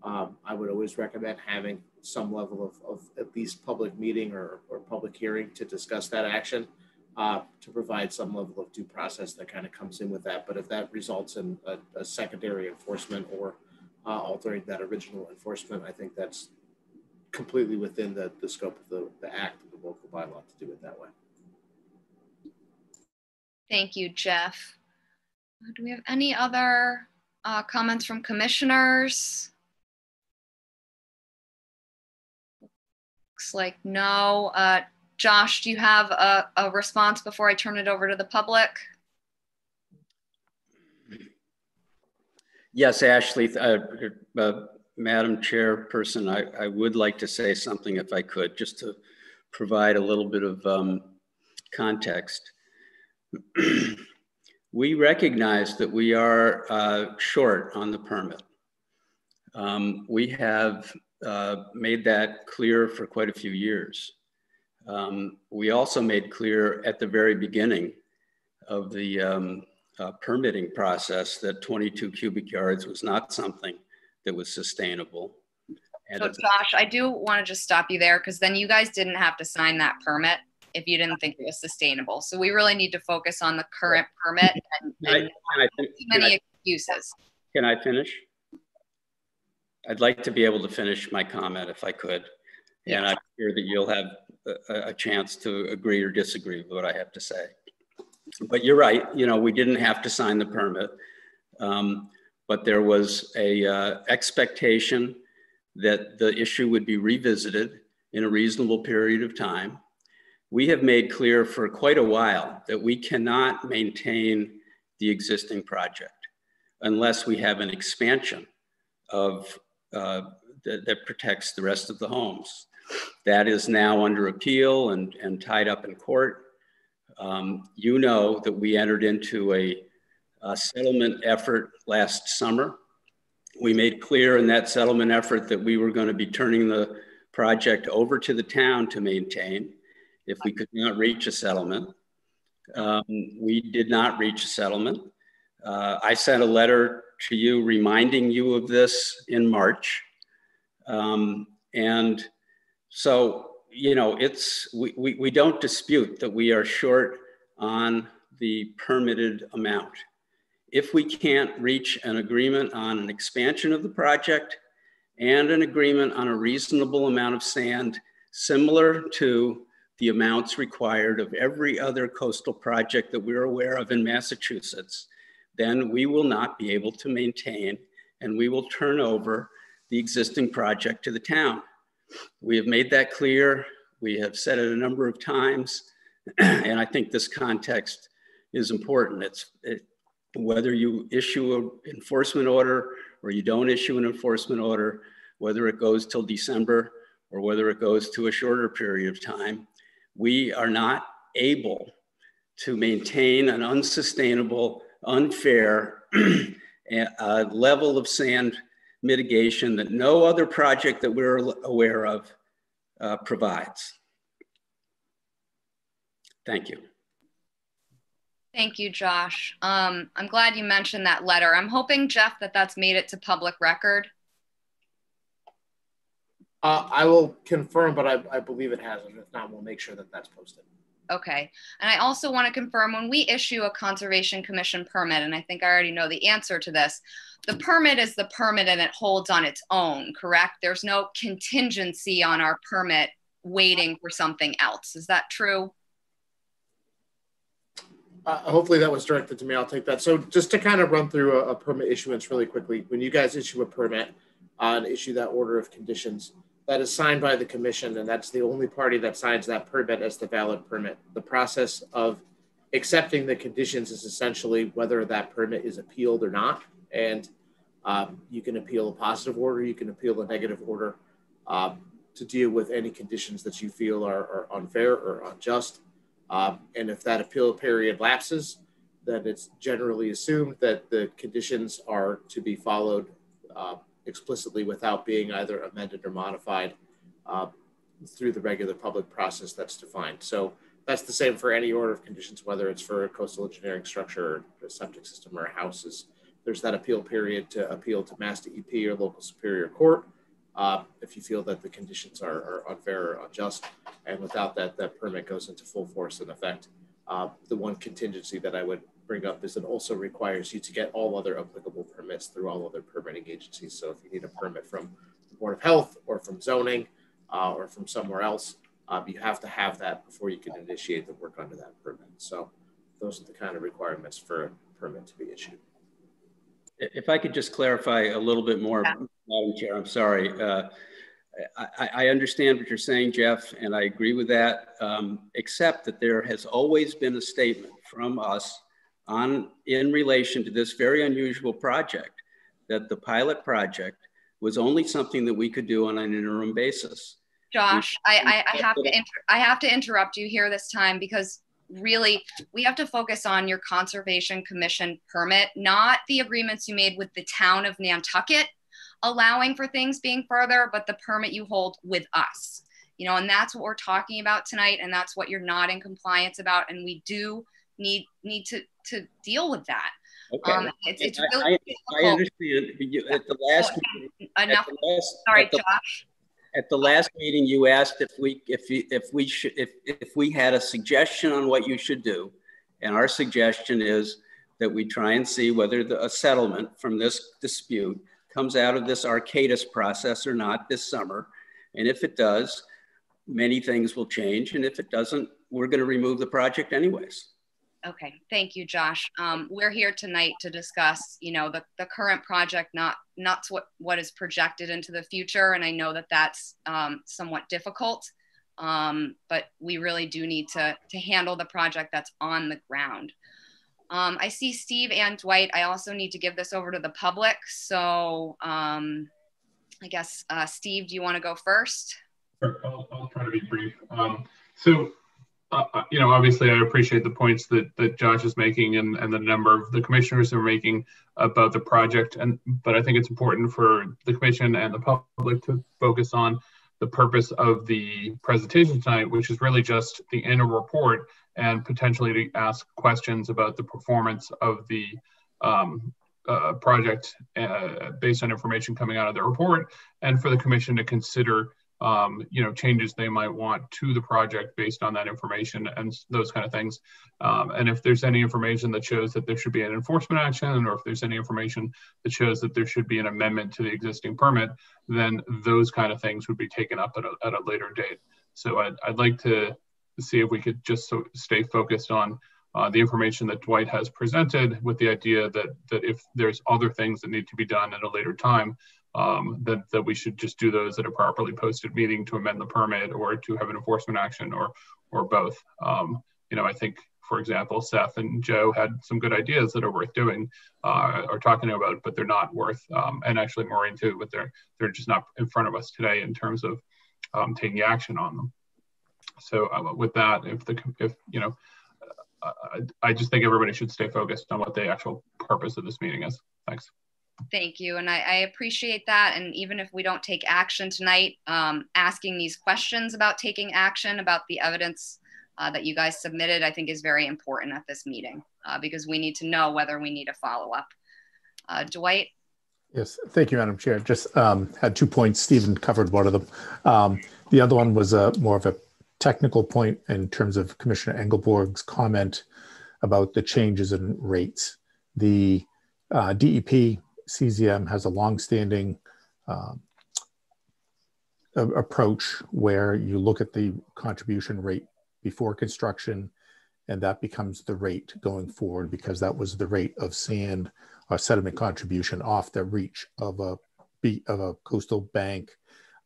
I would always recommend having some level of at least public meeting or public hearing to discuss that action, to provide some level of due process that kind of comes in with that. But if that results in a secondary enforcement or altering that original enforcement, I think that's completely within the scope of the act of the local bylaw to do it that way. Thank you, Jeff. Do we have any other comments from commissioners? Looks like no. Josh, do you have a response before I turn it over to the public? Yes, Ashley, Madam Chairperson, I would like to say something if I could, just to provide a little bit of context. We recognize that we are short on the permit. We have made that clear for quite a few years. We also made clear at the very beginning of the permitting process that 22 cubic yards was not something that was sustainable. And so Josh, I do want to just stop you there, because then you guys didn't have to sign that permit. if you didn't think it was sustainable. So we really need to focus on the current permit and not too many excuses. Can I finish? I'd like to be able to finish my comment if I could. And I'm sure that you'll have a chance to agree or disagree with what I have to say. But you're right, you know, we didn't have to sign the permit, but there was a expectation that the issue would be revisited in a reasonable period of time. We have made clear for quite a while that we cannot maintain the existing project unless we have an expansion of that protects the rest of the homes. That is now under appeal and tied up in court. You know that we entered into a settlement effort last summer. We made clear in that settlement effort that we were going to be turning the project over to the town to maintain if we could not reach a settlement. We did not reach a settlement. I sent a letter to you reminding you of this in March. And so, you know, we don't dispute that we are short on the permitted amount. If we can't reach an agreement on an expansion of the project and an agreement on a reasonable amount of sand, similar to the amounts required of every other coastal project that we're aware of in Massachusetts, then we will not be able to maintain, and we will turn over the existing project to the town. We have made that clear. We have said it a number of times, and I think this context is important. Whether you issue an enforcement order or you don't issue an enforcement order, whether it goes till December or whether it goes to a shorter period of time, we are not able to maintain an unsustainable, unfair level of sand mitigation that no other project that we're aware of provides. Thank you. Thank you, Josh. I'm glad you mentioned that letter. I'm hoping, Jeff, that that's made it to public record. I will confirm, but I believe it hasn't. If not, we'll make sure that that's posted. Okay. And I also want to confirm, when we issue a Conservation Commission permit, and I think I already know the answer to this, the permit is the permit and it holds on its own, correct? There's no contingency on our permit waiting for something else. Is that true? Hopefully that was directed to me. I'll take that. So just to kind of run through a permit issuance really quickly, when you guys issue a permit and issue that order of conditions, that is signed by the commission, and that's the only party that signs that permit as the valid permit. The process of accepting the conditions is essentially whether that permit is appealed or not. And you can appeal a positive order, you can appeal a negative order to deal with any conditions that you feel are unfair or unjust. And if that appeal period lapses, then it's generally assumed that the conditions are to be followed explicitly without being either amended or modified through the regular public process that's defined. So that's the same for any order of conditions, whether it's for a coastal engineering structure, or a septic system, or houses. There's that appeal period to appeal to Mass DEP or local superior court if you feel that the conditions are unfair or unjust. And without that, that permit goes into full force and effect. The one contingency that I would bring up is it also requires you to get all other applicable permits through all other permitting agencies. So if you need a permit from the Board of Health or from zoning or from somewhere else, you have to have that before you can initiate the work under that permit. So those are the kind of requirements for a permit to be issued. If I could just clarify a little bit more, Madam Chair, I'm sorry. I understand what you're saying, Jeff, and I agree with that, except that there has always been a statement from us in relation to this very unusual project, that the pilot project was only something that we could do on an interim basis. Josh, I have to interrupt you here this time, because really we have to focus on your Conservation Commission permit, not the agreements you made with the town of Nantucket allowing for things being further, but the permit you hold with us. You know, and that's what we're talking about tonight, and that's what you're not in compliance about, and we do need to deal with that. Okay. It's really I understand. At the last, enough. Sorry, Josh. At the last meeting, you asked if we had a suggestion on what you should do, and our suggestion is that we try and see whether a settlement from this dispute comes out of this Arcadis process or not this summer. And if it does, many things will change. And if it doesn't, we're going to remove the project anyways. Okay, thank you, Josh. We're here tonight to discuss, the current project, not what is projected into the future. And I know that that's somewhat difficult, but we really do need to handle the project that's on the ground. I see Steve and Dwight. I also need to give this over to the public. So I guess, Steve, do you want to go first? Sure. I'll try to be brief. Obviously I appreciate the points that Josh is making and the number of the commissioners are making about the project. But I think it's important for the commission and the public to focus on the purpose of the presentation tonight, which is really just the annual report and potentially to ask questions about the performance of the project based on information coming out of the report, and for the commission to consider changes they might want to the project based on that information and those kind of things. And if there's any information that shows that there should be an enforcement action, or if there's any information that shows that there should be an amendment to the existing permit, then those kind of things would be taken up at a later date. So I'd like to see if we could just stay focused on the information that Dwight has presented, with the idea that if there's other things that need to be done at a later time, that we should just do those at a properly posted meeting to amend the permit or to have an enforcement action, or both. I think, for example, Seth and Joe had some good ideas that are worth doing or talking about, but they're not worth, and actually Maureen too, but they're just not in front of us today in terms of taking action on them. So with that, I just think everybody should stay focused on what the actual purpose of this meeting is. Thanks. Thank you. And I appreciate that. And even if we don't take action tonight, asking these questions about taking action, about the evidence that you guys submitted, I think is very important at this meeting because we need to know whether we need a follow-up. Dwight? Yes, thank you, Madam Chair. Just had 2 points. Stephen covered one of them. The other one was more of a technical point in terms of Commissioner Engelborg's comment about the changes in rates. The DEP CZM has a longstanding approach where you look at the contribution rate before construction, and that becomes the rate going forward, because that was the rate of sand or sediment contribution off the reach of a coastal bank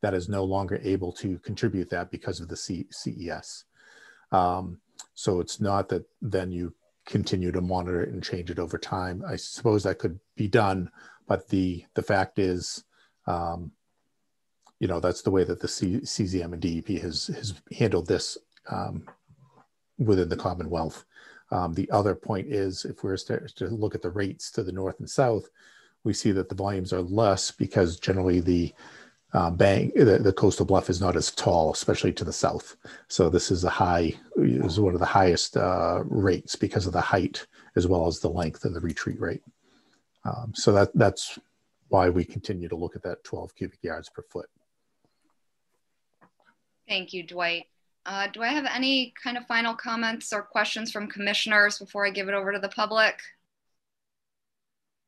that is no longer able to contribute that because of the CES. So it's not that then you continue to monitor it and change it over time. I suppose that could be done, but the fact is, that's the way that the CZM and DEP has handled this within the Commonwealth. The other point is, if we're to look at the rates to the north and south, we see that the volumes are less because generally the the coastal bluff is not as tall, especially to the south. So this is one of the highest rates because of the height as well as the length and the retreat rate. So that's why we continue to look at that 12 cubic yards per foot. Thank you, Dwight. Do I have any kind of final comments or questions from commissioners before I give it over to the public?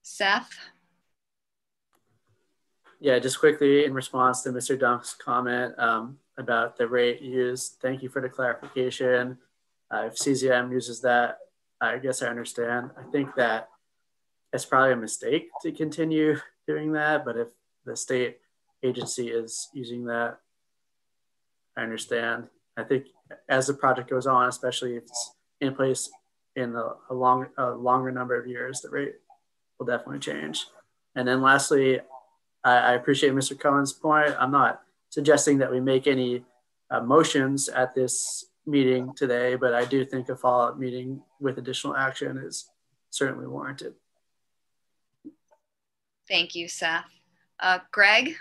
Seth? Yeah, just quickly in response to Mr. Dunk's comment about the rate used, thank you for the clarification. If CZM uses that, I guess I understand. I think that it's probably a mistake to continue doing that, but if the state agency is using that, I understand. I think as the project goes on, especially if it's in place in a longer number of years, the rate will definitely change. And then lastly, I appreciate Mr. Cohen's point. I'm not suggesting that we make any motions at this meeting today, but I do think a follow-up meeting with additional action is certainly warranted. Thank you, Seth. Greg?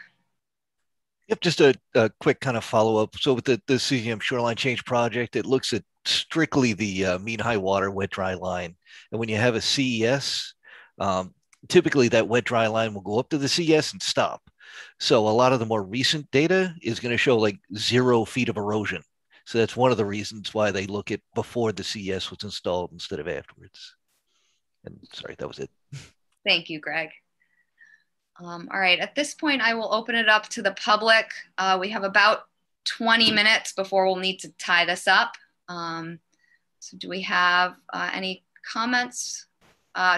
Yep, just a quick kind of follow-up. So with the CZM Shoreline Change Project, it looks at strictly the mean high water wet dry line. And when you have a CES, typically that wet dry line will go up to the CES and stop. So a lot of the more recent data is going to show like 0 feet of erosion. So that's one of the reasons why they look at before the CES was installed instead of afterwards. And sorry, that was it. Thank you, Greg. All right, at this point, I will open it up to the public. We have about 20 minutes before we'll need to tie this up. So do we have any comments?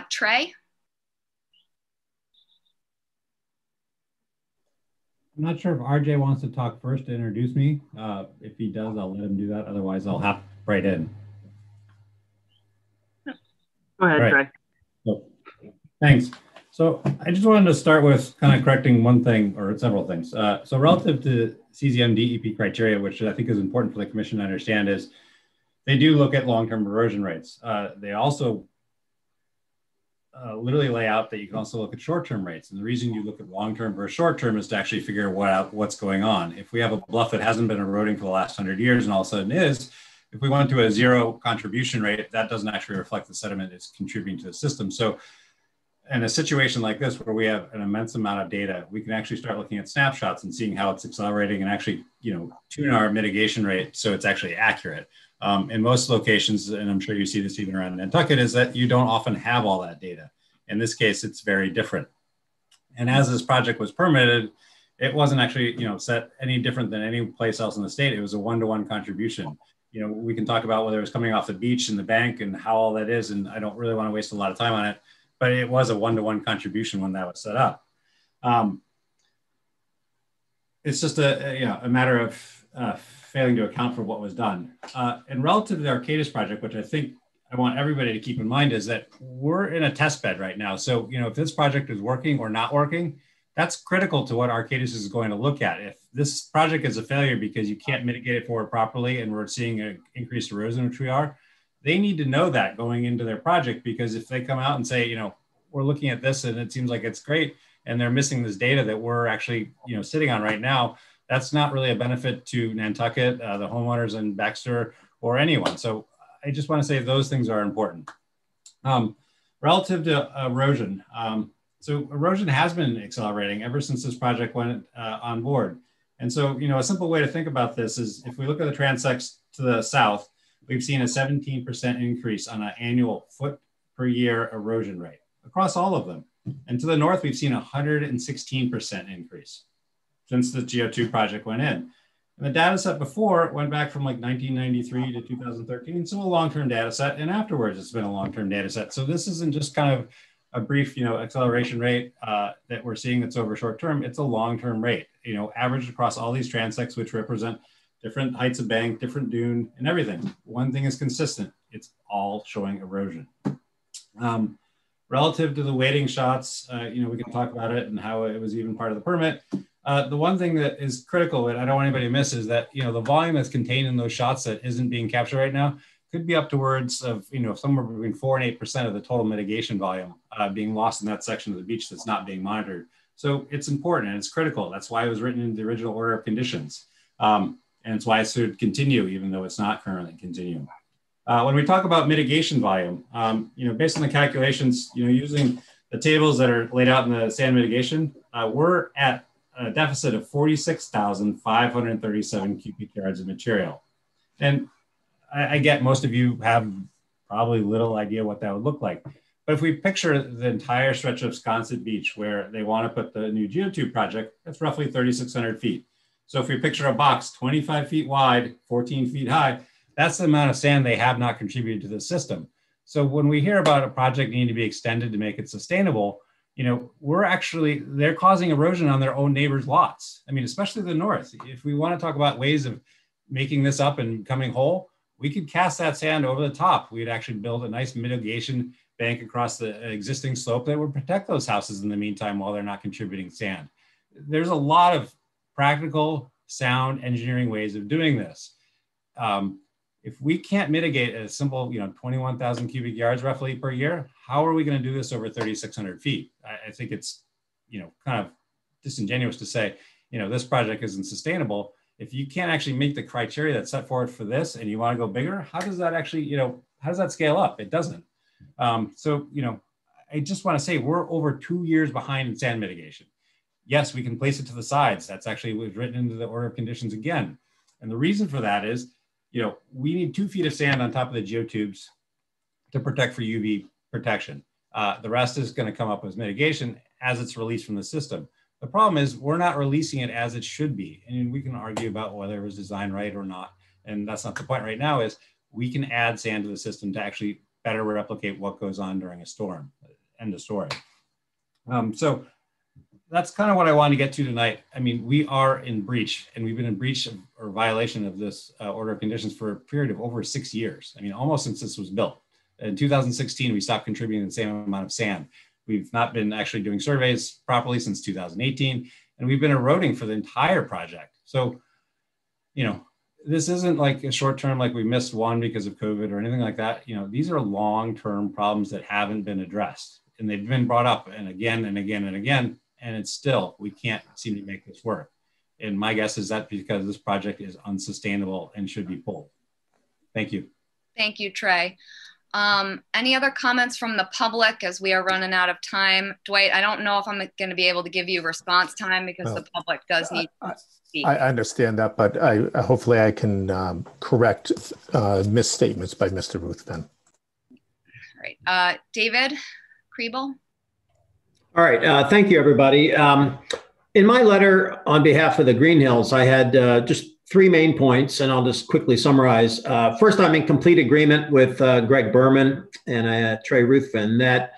Trey? I'm not sure if RJ wants to talk first to introduce me. If he does, I'll let him do that. Otherwise, I'll hop right in. Go ahead, Trey. So, thanks. So I just wanted to start with kind of correcting one thing or several things. So relative to CZM DEP criteria, which I think is important for the commission to understand, is they do look at long-term erosion rates. They also literally lay out that you can also look at short-term rates. And the reason you look at long-term versus short-term is to actually figure out what's going on. If we have a bluff that hasn't been eroding for the last 100 years and all of a sudden is, if we went to a 0 contribution rate, that doesn't actually reflect the sediment that's contributing to the system. So in a situation like this, where we have an immense amount of data, we can actually start looking at snapshots and seeing how it's accelerating and actually, tune our mitigation rate so it's actually accurate. In most locations, and I'm sure you see this even around Nantucket, is that you don't often have all that data. In this case, it's very different. And as this project was permitted, it wasn't actually, set any different than any place else in the state. It was a 1-to-1 contribution. We can talk about whether it was coming off the beach and the bank and how all that is, and I don't really want to waste a lot of time on it, but it was a 1-to-1 contribution when that was set up. It's just a matter of failing to account for what was done. And relative to the Arcadis project, which I think I want everybody to keep in mind, is that we're in a test bed right now. So, if this project is working or not working, that's critical to what Arcadis is going to look at. If this project is a failure because you can't mitigate it forward properly and we're seeing an increased erosion, which we are, they need to know that going into their project, because if they come out and say, we're looking at this and it seems like it's great, and they're missing this data that we're actually, sitting on right now, that's not really a benefit to Nantucket, the homeowners in Baxter, or anyone. So I just want to say those things are important. Relative to erosion, so erosion has been accelerating ever since this project went on board. And so, a simple way to think about this is if we look at the transects to the south, we've seen a 17% increase on an annual foot per year erosion rate across all of them. And to the north, we've seen a 116% increase since the GEO2 project went in. And the data set before went back from like 1993 to 2013. So a long-term data set, and afterwards it's been a long-term data set. So this isn't just kind of a brief, acceleration rate that we're seeing that's over short-term. It's a long-term rate, averaged across all these transects, which represent different heights of bank, different dune, and everything. One thing is consistent. It's all showing erosion. Relative to the weighting shots, we can talk about it and how it was even part of the permit. The one thing that is critical, and I don't want anybody to miss, is that, the volume that's contained in those shots that isn't being captured right now could be up towards of, somewhere between 4 and 8% of the total mitigation volume being lost in that section of the beach that's not being monitored. So it's important and it's critical. That's why it was written in the original order of conditions. And it's why it should continue, even though it's not currently continuing. When we talk about mitigation volume, based on the calculations, using the tables that are laid out in the sand mitigation, we're at a deficit of 46,537 cubic yards of material. And I get most of you have probably little idea what that would look like. But if we picture the entire stretch of Sconset Beach where they want to put the new Geotube project, that's roughly 3,600 feet. So if we picture a box 25 feet wide, 14 feet high, that's the amount of sand they have not contributed to the system. So when we hear about a project needing to be extended to make it sustainable, they're causing erosion on their own neighbors' lots. I mean, especially the north. If we want to talk about ways of making this up and becoming whole, we could cast that sand over the top. We'd actually build a nice mitigation bank across the existing slope that would protect those houses in the meantime while they're not contributing sand. There's a lot of practical, sound engineering ways of doing this. If we can't mitigate a simple, 21,000 cubic yards roughly per year, how are we going to do this over 3,600 feet? I think it's, kind of disingenuous to say, this project isn't sustainable. If you can't actually meet the criteria that's set forward for this and you want to go bigger, how does that actually, how does that scale up? It doesn't. I just want to say we're over 2 years behind in sand mitigation. yes, we can place it to the sides. That's actually was written into the order of conditions again. And the reason for that is, we need 2 feet of sand on top of the geotubes to protect for UV protection. The rest is going to come up as mitigation as it's released from the system. The problem is we're not releasing it as it should be. And we can argue about whether it was designed right or not. And that's not the point right now. Is we can add sand to the system to actually better replicate what goes on during a storm. End of story. So that's kind of what I wanted to get to tonight. I mean, we are in breach, and we've been in breach or violation of this order of conditions for a period of over 6 years. I mean, almost since this was built. In 2016, we stopped contributing the same amount of sand. We've not been actually doing surveys properly since 2018, and we've been eroding for the entire project. So, this isn't like a short term, like we missed one because of COVID or anything like that. These are long-term problems that haven't been addressed, and they've been brought up and again and again and again, and it's still, we can't seem to make this work. And my guess is that because this project is unsustainable and should be pulled. Thank you. Thank you, Trey. Any other comments from the public as we are running out of time? Dwight, I don't know if I'm going to be able to give you response time because the public does need to speak. I understand that, but hopefully I can correct misstatements by Mr. Ruthven. All right. David Kriebel. All right. Thank you, everybody. In my letter on behalf of the Green Hills, I had just 3 main points, and I'll just quickly summarize. First, I'm in complete agreement with Greg Berman and Trey Ruthven that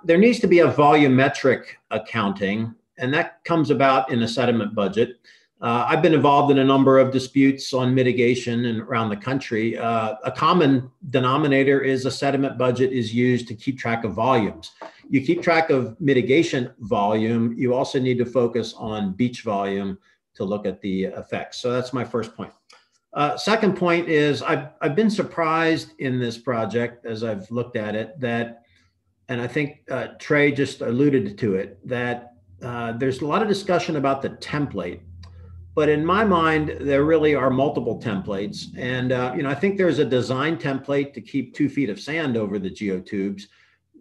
there needs to be a volumetric accounting, and that comes about in a sediment budget. I've been involved in a number of disputes on mitigation and around the country. A common denominator is a sediment budget is used to keep track of volumes. You keep track of mitigation volume. You also need to focus on beach volume to look at the effects. So that's my first point. Second point is I've been surprised in this project as I've looked at it that, and I think Trey just alluded to it, that there's a lot of discussion about the template. But in my mind, there really are multiple templates. And I think there's a design template to keep 2 feet of sand over the geotubes.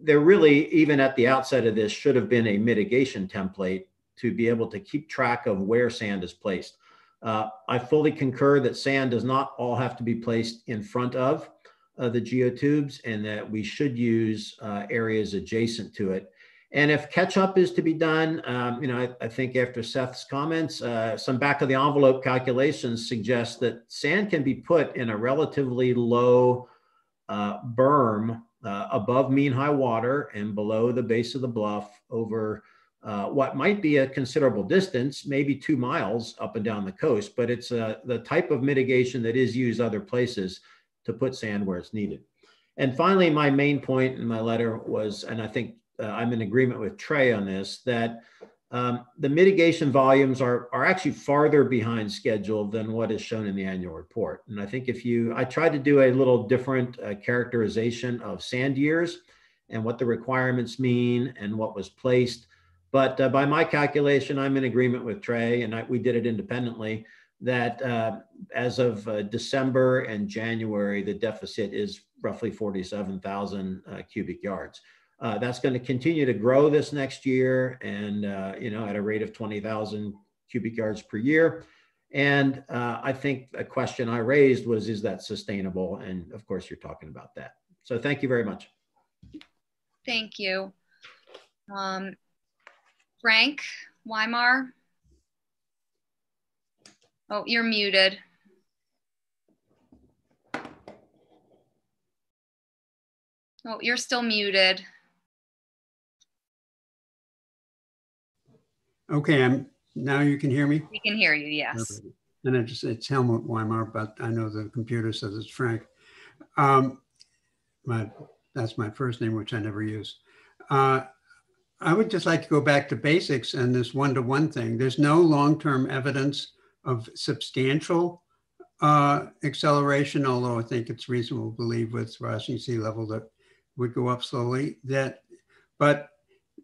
There really, even at the outset of this, should have been a mitigation template to be able to keep track of where sand is placed. I fully concur that sand does not all have to be placed in front of the geotubes, and that we should use areas adjacent to it. And if catch-up is to be done, I think after Seth's comments, some back of the envelope calculations suggest that sand can be put in a relatively low berm above mean high water and below the base of the bluff over what might be a considerable distance, maybe 2 miles up and down the coast, but it's the type of mitigation that is used other places to put sand where it's needed. And finally, my main point in my letter was, and I think I'm in agreement with Trey on this, that the mitigation volumes are actually farther behind schedule than what is shown in the annual report. And I think I tried to do a little different characterization of sand years and what the requirements mean and what was placed. But by my calculation, I'm in agreement with Trey, and we did it independently, that as of December and January, the deficit is roughly 47,000 cubic yards. That's going to continue to grow this next year, and at a rate of 20,000 cubic yards per year. And I think a question I raised was, is that sustainable? And of course, you're talking about that. So thank you very much. Thank you. Frank Weimar. Oh, you're muted. Oh, you're still muted. Okay, now you can hear me? We can hear you, yes. Okay. And it's Helmut Weimar, but I know the computer says it's Frank. That's my first name, which I never use. I would just like to go back to basics and this one-to-one thing. There's no long-term evidence of substantial acceleration, although I think it's reasonable to believe with rising sea level that would go up slowly. But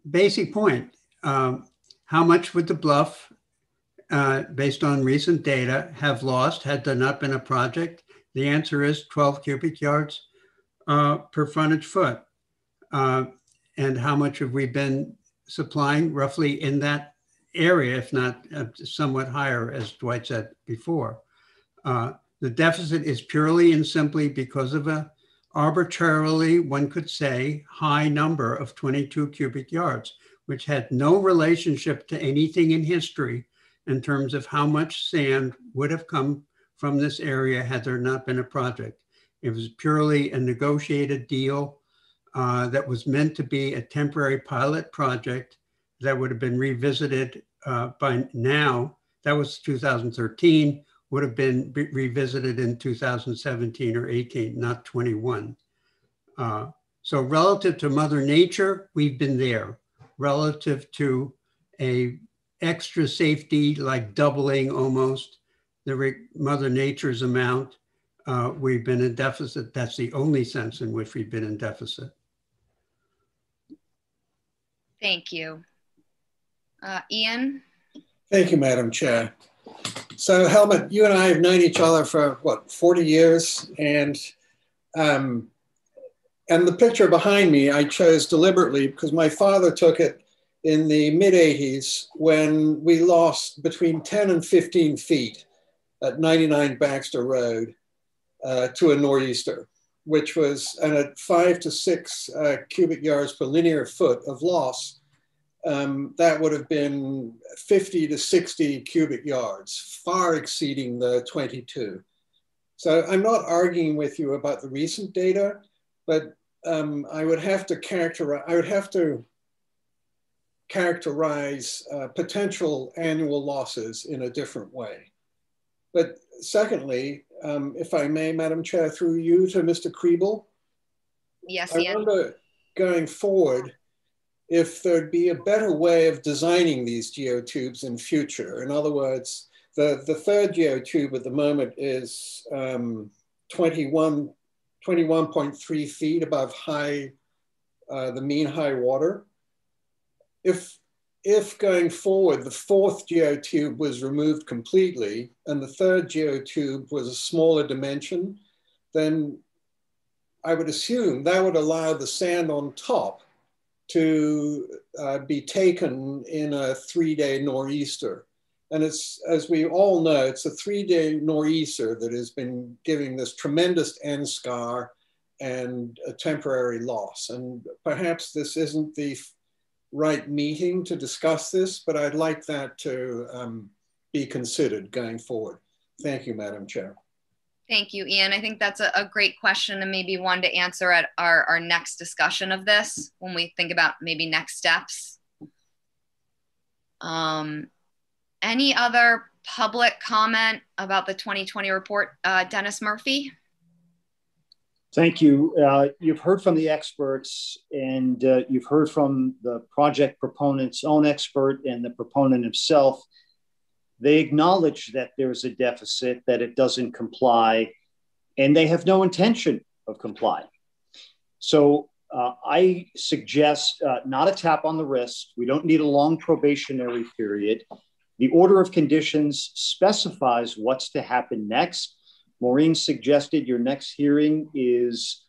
basic point, how much would the Bluff, based on recent data, have lost had there not been a project? The answer is 12 cubic yards per frontage foot. And how much have we been supplying roughly in that area, if not somewhat higher, as Dwight said before. The deficit is purely and simply because of a arbitrarily, one could say, high number of 22 cubic yards, which had no relationship to anything in history in terms of how much sand would have come from this area had there not been a project. It was purely a negotiated deal that was meant to be a temporary pilot project that would have been revisited by now. That was 2013, would have been revisited in 2017 or 18, not 21. So relative to Mother Nature, we've been there. Relative to a extra safety, like doubling almost Mother Nature's amount, we've been in deficit. That's the only sense in which we've been in deficit. Thank you. Ian? Thank you, Madam Chair. So Helmut, you and I have known each other for what, 40 years? And the picture behind me, I chose deliberately because my father took it in the mid 80s when we lost between 10 and 15 feet at 99 Baxter Road to a nor'easter, which was at 5 to 6 cubic yards per linear foot of loss. That would have been 50 to 60 cubic yards, far exceeding the 22. So I'm not arguing with you about the recent data, but I would have to characterize potential annual losses in a different way. But secondly, if I may, Madam Chair, through you to Mr. Kriebel. Yes, I wonder going forward, if there'd be a better way of designing these geotubes in future. In other words, the third geotube at the moment is 21.3 feet above the mean high water. If going forward, the fourth geotube was removed completely and the third geotube was a smaller dimension, then I would assume that would allow the sand on top to be taken in a 3-day nor'easter. And it's, as we all know, it's a 3-day nor'easter that has been giving this tremendous end scar and a temporary loss. And perhaps this isn't the right meeting to discuss this, but I'd like that to be considered going forward. Thank you, Madam Chair. Thank you, Ian. I think that's a great question and maybe one to answer at our next discussion of this when we think about maybe next steps. Any other public comment about the 2020 report? Dennis Murphy? Thank you. You've heard from the experts and you've heard from the project proponent's own expert and the proponent himself. They acknowledge that there's a deficit, that it doesn't comply, and they have no intention of complying. So I suggest not a tap on the wrist. We don't need a long probationary period. The order of conditions specifies what's to happen next. Maureen suggested your next hearing is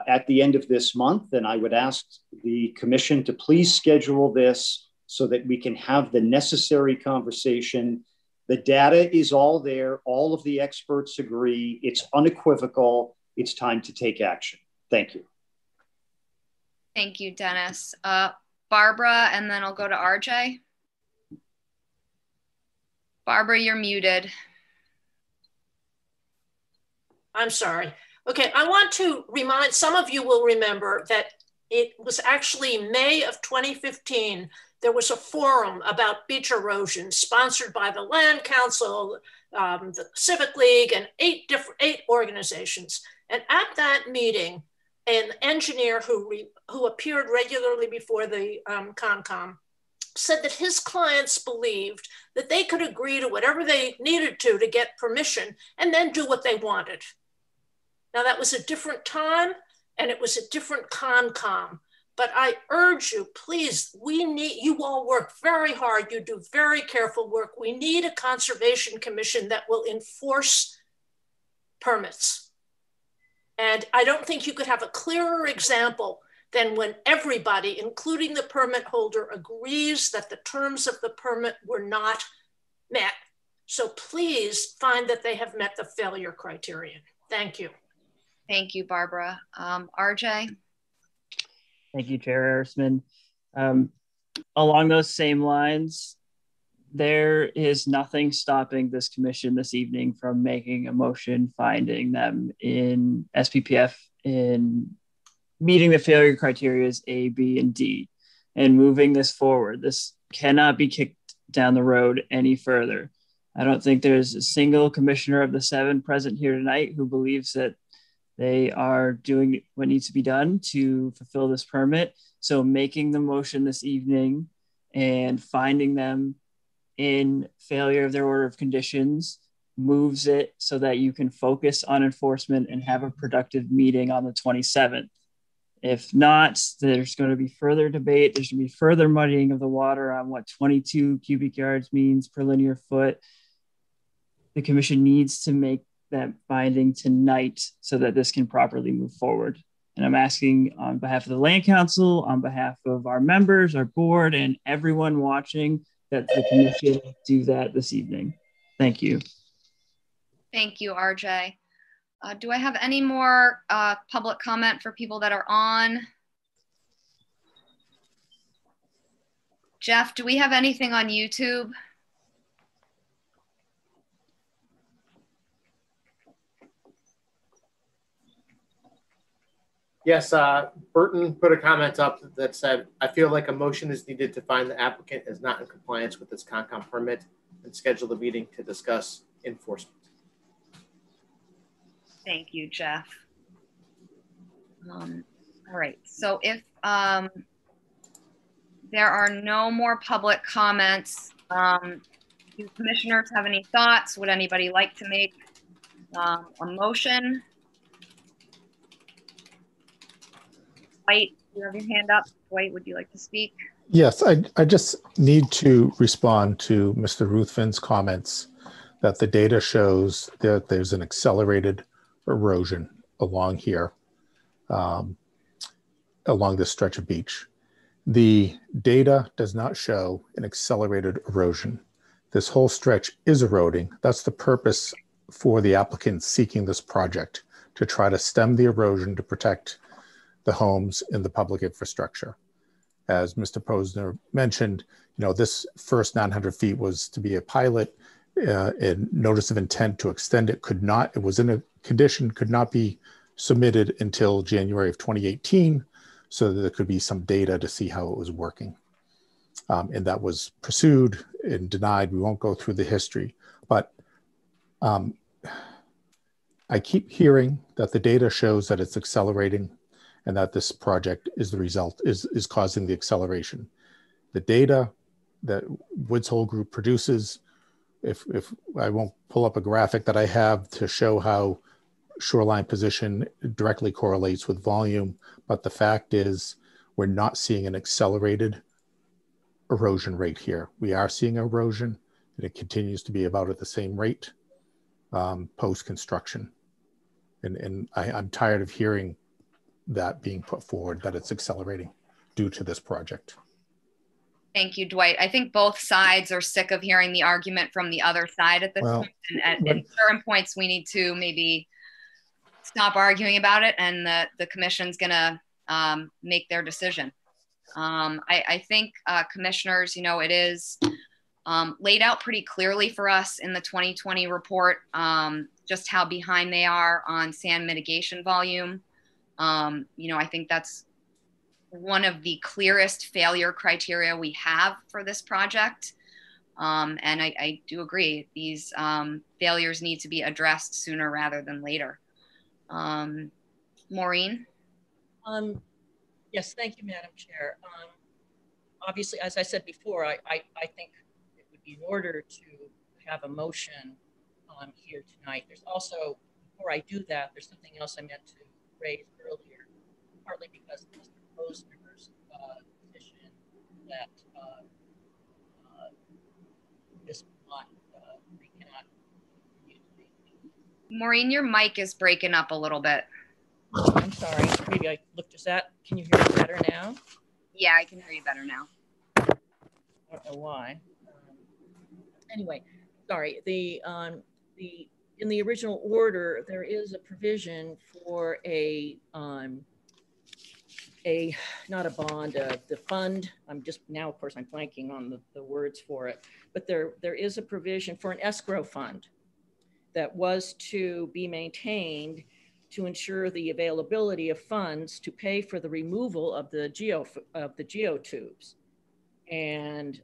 at the end of this month, and I would ask the commission to please schedule this so that we can have the necessary conversation. The data is all there. All of the experts agree. It's unequivocal. It's time to take action. Thank you. Thank you, Dennis. Barbara, and then I'll go to RJ. Barbara, you're muted. I'm sorry. Okay, I want to remind, some of you will remember that it was actually May of 2015. There was a forum about beach erosion sponsored by the Land Council, the Civic League, and eight organizations. And at that meeting, an engineer who appeared regularly before the Concom said that his clients believed that they could agree to whatever they needed to get permission and then do what they wanted. Now that was a different time and it was a different Concom. But I urge you, please, you all work very hard. You do very careful work. We need a conservation commission that will enforce permits. And I don't think you could have a clearer example than when everybody, including the permit holder, agrees that the terms of the permit were not met. So please find that they have met the failure criterion. Thank you. Thank you, Barbara. RJ? Thank you, Chair Erisman. Along those same lines, there is nothing stopping this commission this evening from making a motion finding them in SPPF in meeting the failure criteria A, B, and D, and moving this forward. This cannot be kicked down the road any further. I don't think there's a single commissioner of the 7 present here tonight who believes that they are doing what needs to be done to fulfill this permit. So making the motion this evening and finding them in failure of their order of conditions moves it so that you can focus on enforcement and have a productive meeting on the 27th. If not, there's going to be further debate. There's going to be further muddying of the water on what 22 cubic yards means per linear foot. The commission needs to make that finding tonight so that this can properly move forward. And I'm asking on behalf of the Land Council, on behalf of our members, our board, and everyone watching that the commission do that this evening. Thank you. Thank you, RJ. Do I have any more public comment for people that are on? Jeff, do we have anything on YouTube? Yes, Burton put a comment up that said, I feel like a motion is needed to find the applicant is not in compliance with its Concom permit and schedule the meeting to discuss enforcement. Thank you, Jeff. All right, so if there are no more public comments, do commissioners have any thoughts? Would anybody like to make a motion? Dwight, you have your hand up. Dwight, would you like to speak? Yes, I just need to respond to Mr. Ruthven's comments that the data shows that there's an accelerated erosion along here, along this stretch of beach. The data does not show an accelerated erosion. This whole stretch is eroding. That's the purpose for the applicant seeking this project, to try to stem the erosion to protect the homes and the public infrastructure. As Mr. Posner mentioned, this first 900 feet was to be a pilot. And notice of intent to extend it it was in a condition, could not be submitted until January of 2018, so that there could be some data to see how it was working. And that was pursued and denied. We won't go through the history, but I keep hearing that the data shows that it's accelerating and that this project is the result, is causing the acceleration. The data that Woods Hole Group produces, if I won't pull up a graphic that I have to show how shoreline position directly correlates with volume, but the fact is we're not seeing an accelerated erosion rate here. We are seeing erosion, and it continues to be about at the same rate post-construction. And I'm tired of hearing that being put forward, that it's accelerating due to this project. Thank you, Dwight. I think both sides are sick of hearing the argument from the other side at this point. And at certain points, we need to maybe stop arguing about it, and the commission's gonna make their decision. I think commissioners, it is laid out pretty clearly for us in the 2020 report, just how behind they are on sand mitigation volume. I think that's one of the clearest failure criteria we have for this project. And I do agree, these failures need to be addressed sooner rather than later. Maureen? Yes, thank you, Madam Chair. Obviously, as I said before, I think it would be in order to have a motion here tonight. There's also, before I do that, there's something else I meant to raise earlier, partly because of Mr. Posner's position that this plot, we cannot continue to make. Maureen, your mic is breaking up a little bit. I'm sorry, maybe I looked at that. Can you hear me better now? Yeah, I can hear you better now. I don't know why. Anyway, sorry. In the original order, there is a provision for not a bond, the fund. I'm just now, of course, I'm blanking on the words for it, but there is a provision for an escrow fund that was to be maintained to ensure the availability of funds to pay for the removal of the geotubes. And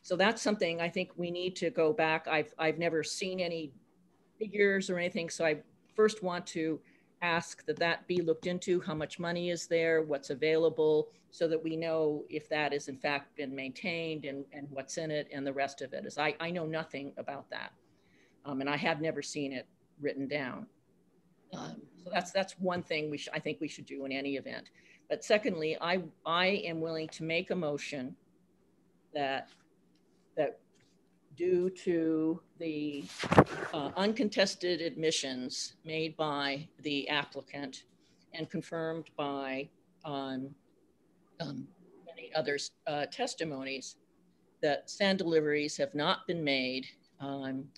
so that's something I think we need to go back. I've never seen any figures or anything, so I first want to ask that be looked into, how much money is there, what's available, so that we know if that is in fact been maintained and what's in it and the rest of it. I know nothing about that. And I have never seen it written down. So that's one thing I think we should do in any event. But secondly, I am willing to make a motion that due to the uncontested admissions made by the applicant and confirmed by many others' testimonies, that sand deliveries have not been made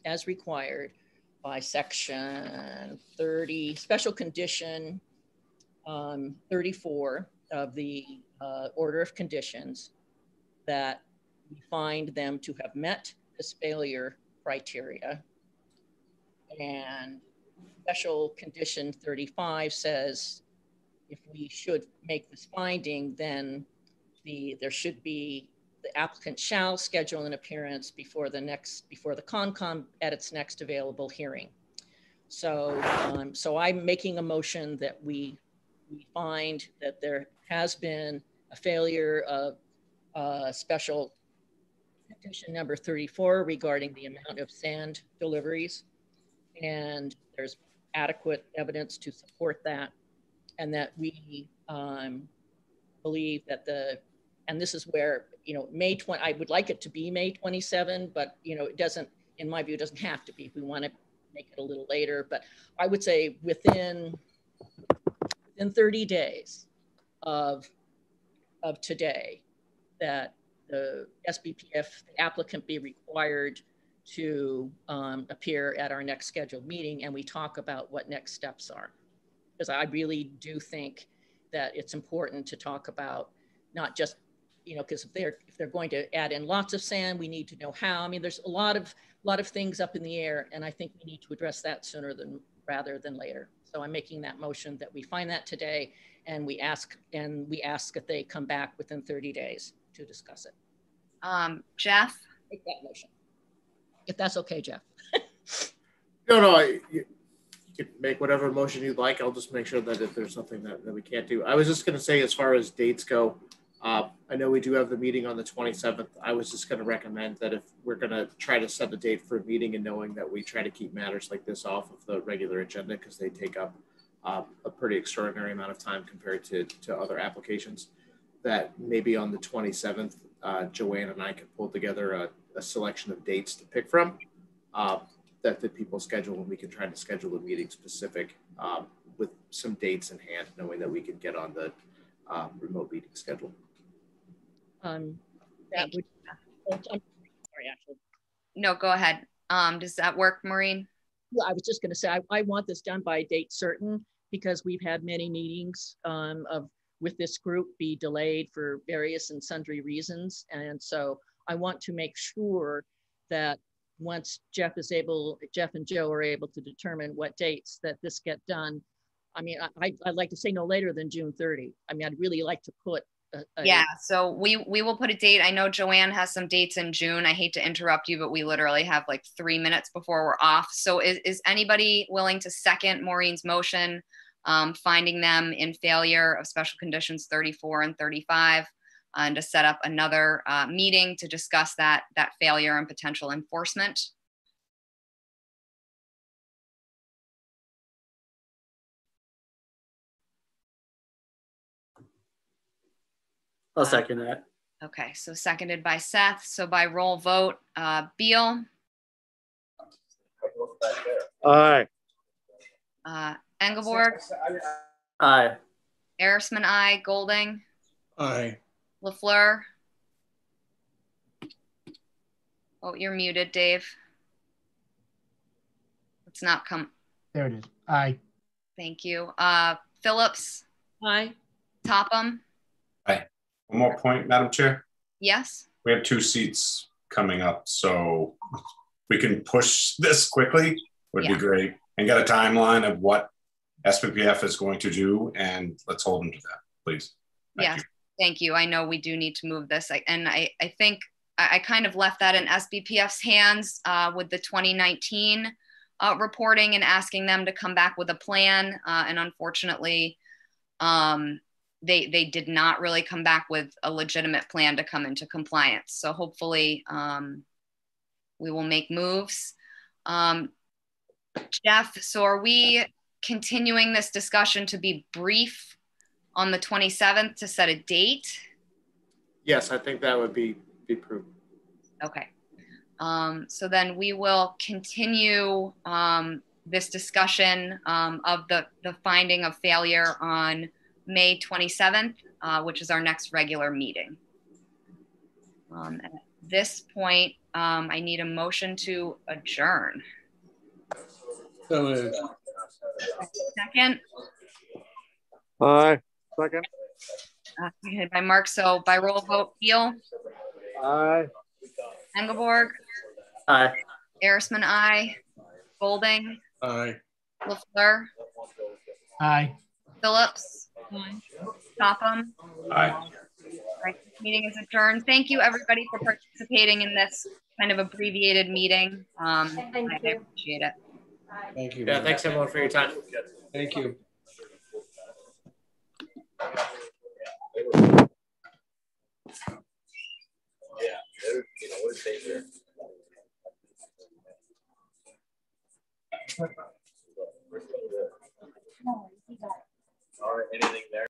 as required by section 30, special condition 34 of the order of conditions, that we find them to have met this failure criteria. And special condition 35 says if we should make this finding, then the applicant shall schedule an appearance before the Concom at its next available hearing. So, so I'm making a motion that we find that there has been a failure of special condition number 34 regarding the amount of sand deliveries, and there's adequate evidence to support that, and that we believe that and this is where, May 20, I would like it to be May 27, but it doesn't, in my view, it doesn't have to be. We want to make it a little later, but I would say within 30 days of today, that the SBPF applicant be required to appear at our next scheduled meeting, and we talk about what next steps are. Because I really do think that it's important to talk about not just, because if they're going to add in lots of sand, we need to know how. I mean, there's a lot of things up in the air, and I think we need to address that sooner rather than later. So I'm making that motion that we find that today, and we ask that they come back within 30 days to discuss it. Jeff? Make that motion, if that's okay, Jeff. No, you can make whatever motion you'd like. I'll just make sure that if there's something that we can't do. I was just going to say, as far as dates go, I know we do have the meeting on the 27th. I was just going to recommend that if we're going to try to set a date for a meeting, and knowing that we try to keep matters like this off of the regular agenda because they take up a pretty extraordinary amount of time compared to other applications, that maybe on the 27th, Joanne and I could pull together a selection of dates to pick from that the people schedule, and we can try to schedule a meeting specific with some dates in hand, knowing that we can get on the remote meeting schedule. That would, sorry, actually. No, go ahead. Does that work, Maureen? Well, I was just going to say, I want this done by a date certain, because we've had many meetings with this group be delayed for various and sundry reasons. And so I want to make sure that once Jeff and Joe are able to determine what dates that this get done. I mean, I'd like to say no later than June 30. I mean, I'd really like to put yeah, so we will put a date. I know Joanne has some dates in June. I hate to interrupt you, but we literally have like 3 minutes before we're off. So is anybody willing to second Maureen's motion, finding them in failure of special conditions 34 and 35, and to set up another meeting to discuss that failure and potential enforcement? I'll second that. Okay, so seconded by Seth. So by roll vote, Beal. Aye. Engelborg? Aye. Arisman, aye. Golding? Aye. LaFleur? Oh, you're muted, Dave. It's not come. There it is. Aye. Thank you. Phillips? Aye. Topham? Aye. One more point, Madam Chair. Yes. We have 2 seats coming up, so we can push this quickly would be great, and get a timeline of what SPPF is going to do, and let's hold them to that, please. Yes. Thank you. I know we do need to move this. I think I kind of left that in SBPF's hands with the 2019 reporting and asking them to come back with a plan. And unfortunately, they did not really come back with a legitimate plan to come into compliance. So hopefully we will make moves. Jeff, so are we continuing this discussion to be brief on the 27th to set a date? Yes, I think that would be prudent. Okay. So then we will continue this discussion of the finding of failure on May 27th, which is our next regular meeting. At this point, I need a motion to adjourn. So Second. Aye. Second. Seconded by Mark. So by roll vote, Peel. Aye. Engelborg. Aye. Arisman, aye. Golding. Aye. LaFleur. Aye. Phillips. Topham. Aye. All right, this meeting is adjourned. Thank you, everybody, for participating in this kind of abbreviated meeting. I appreciate it. Thank you. Yeah, thanks everyone for your time. Thank you. Or anything there.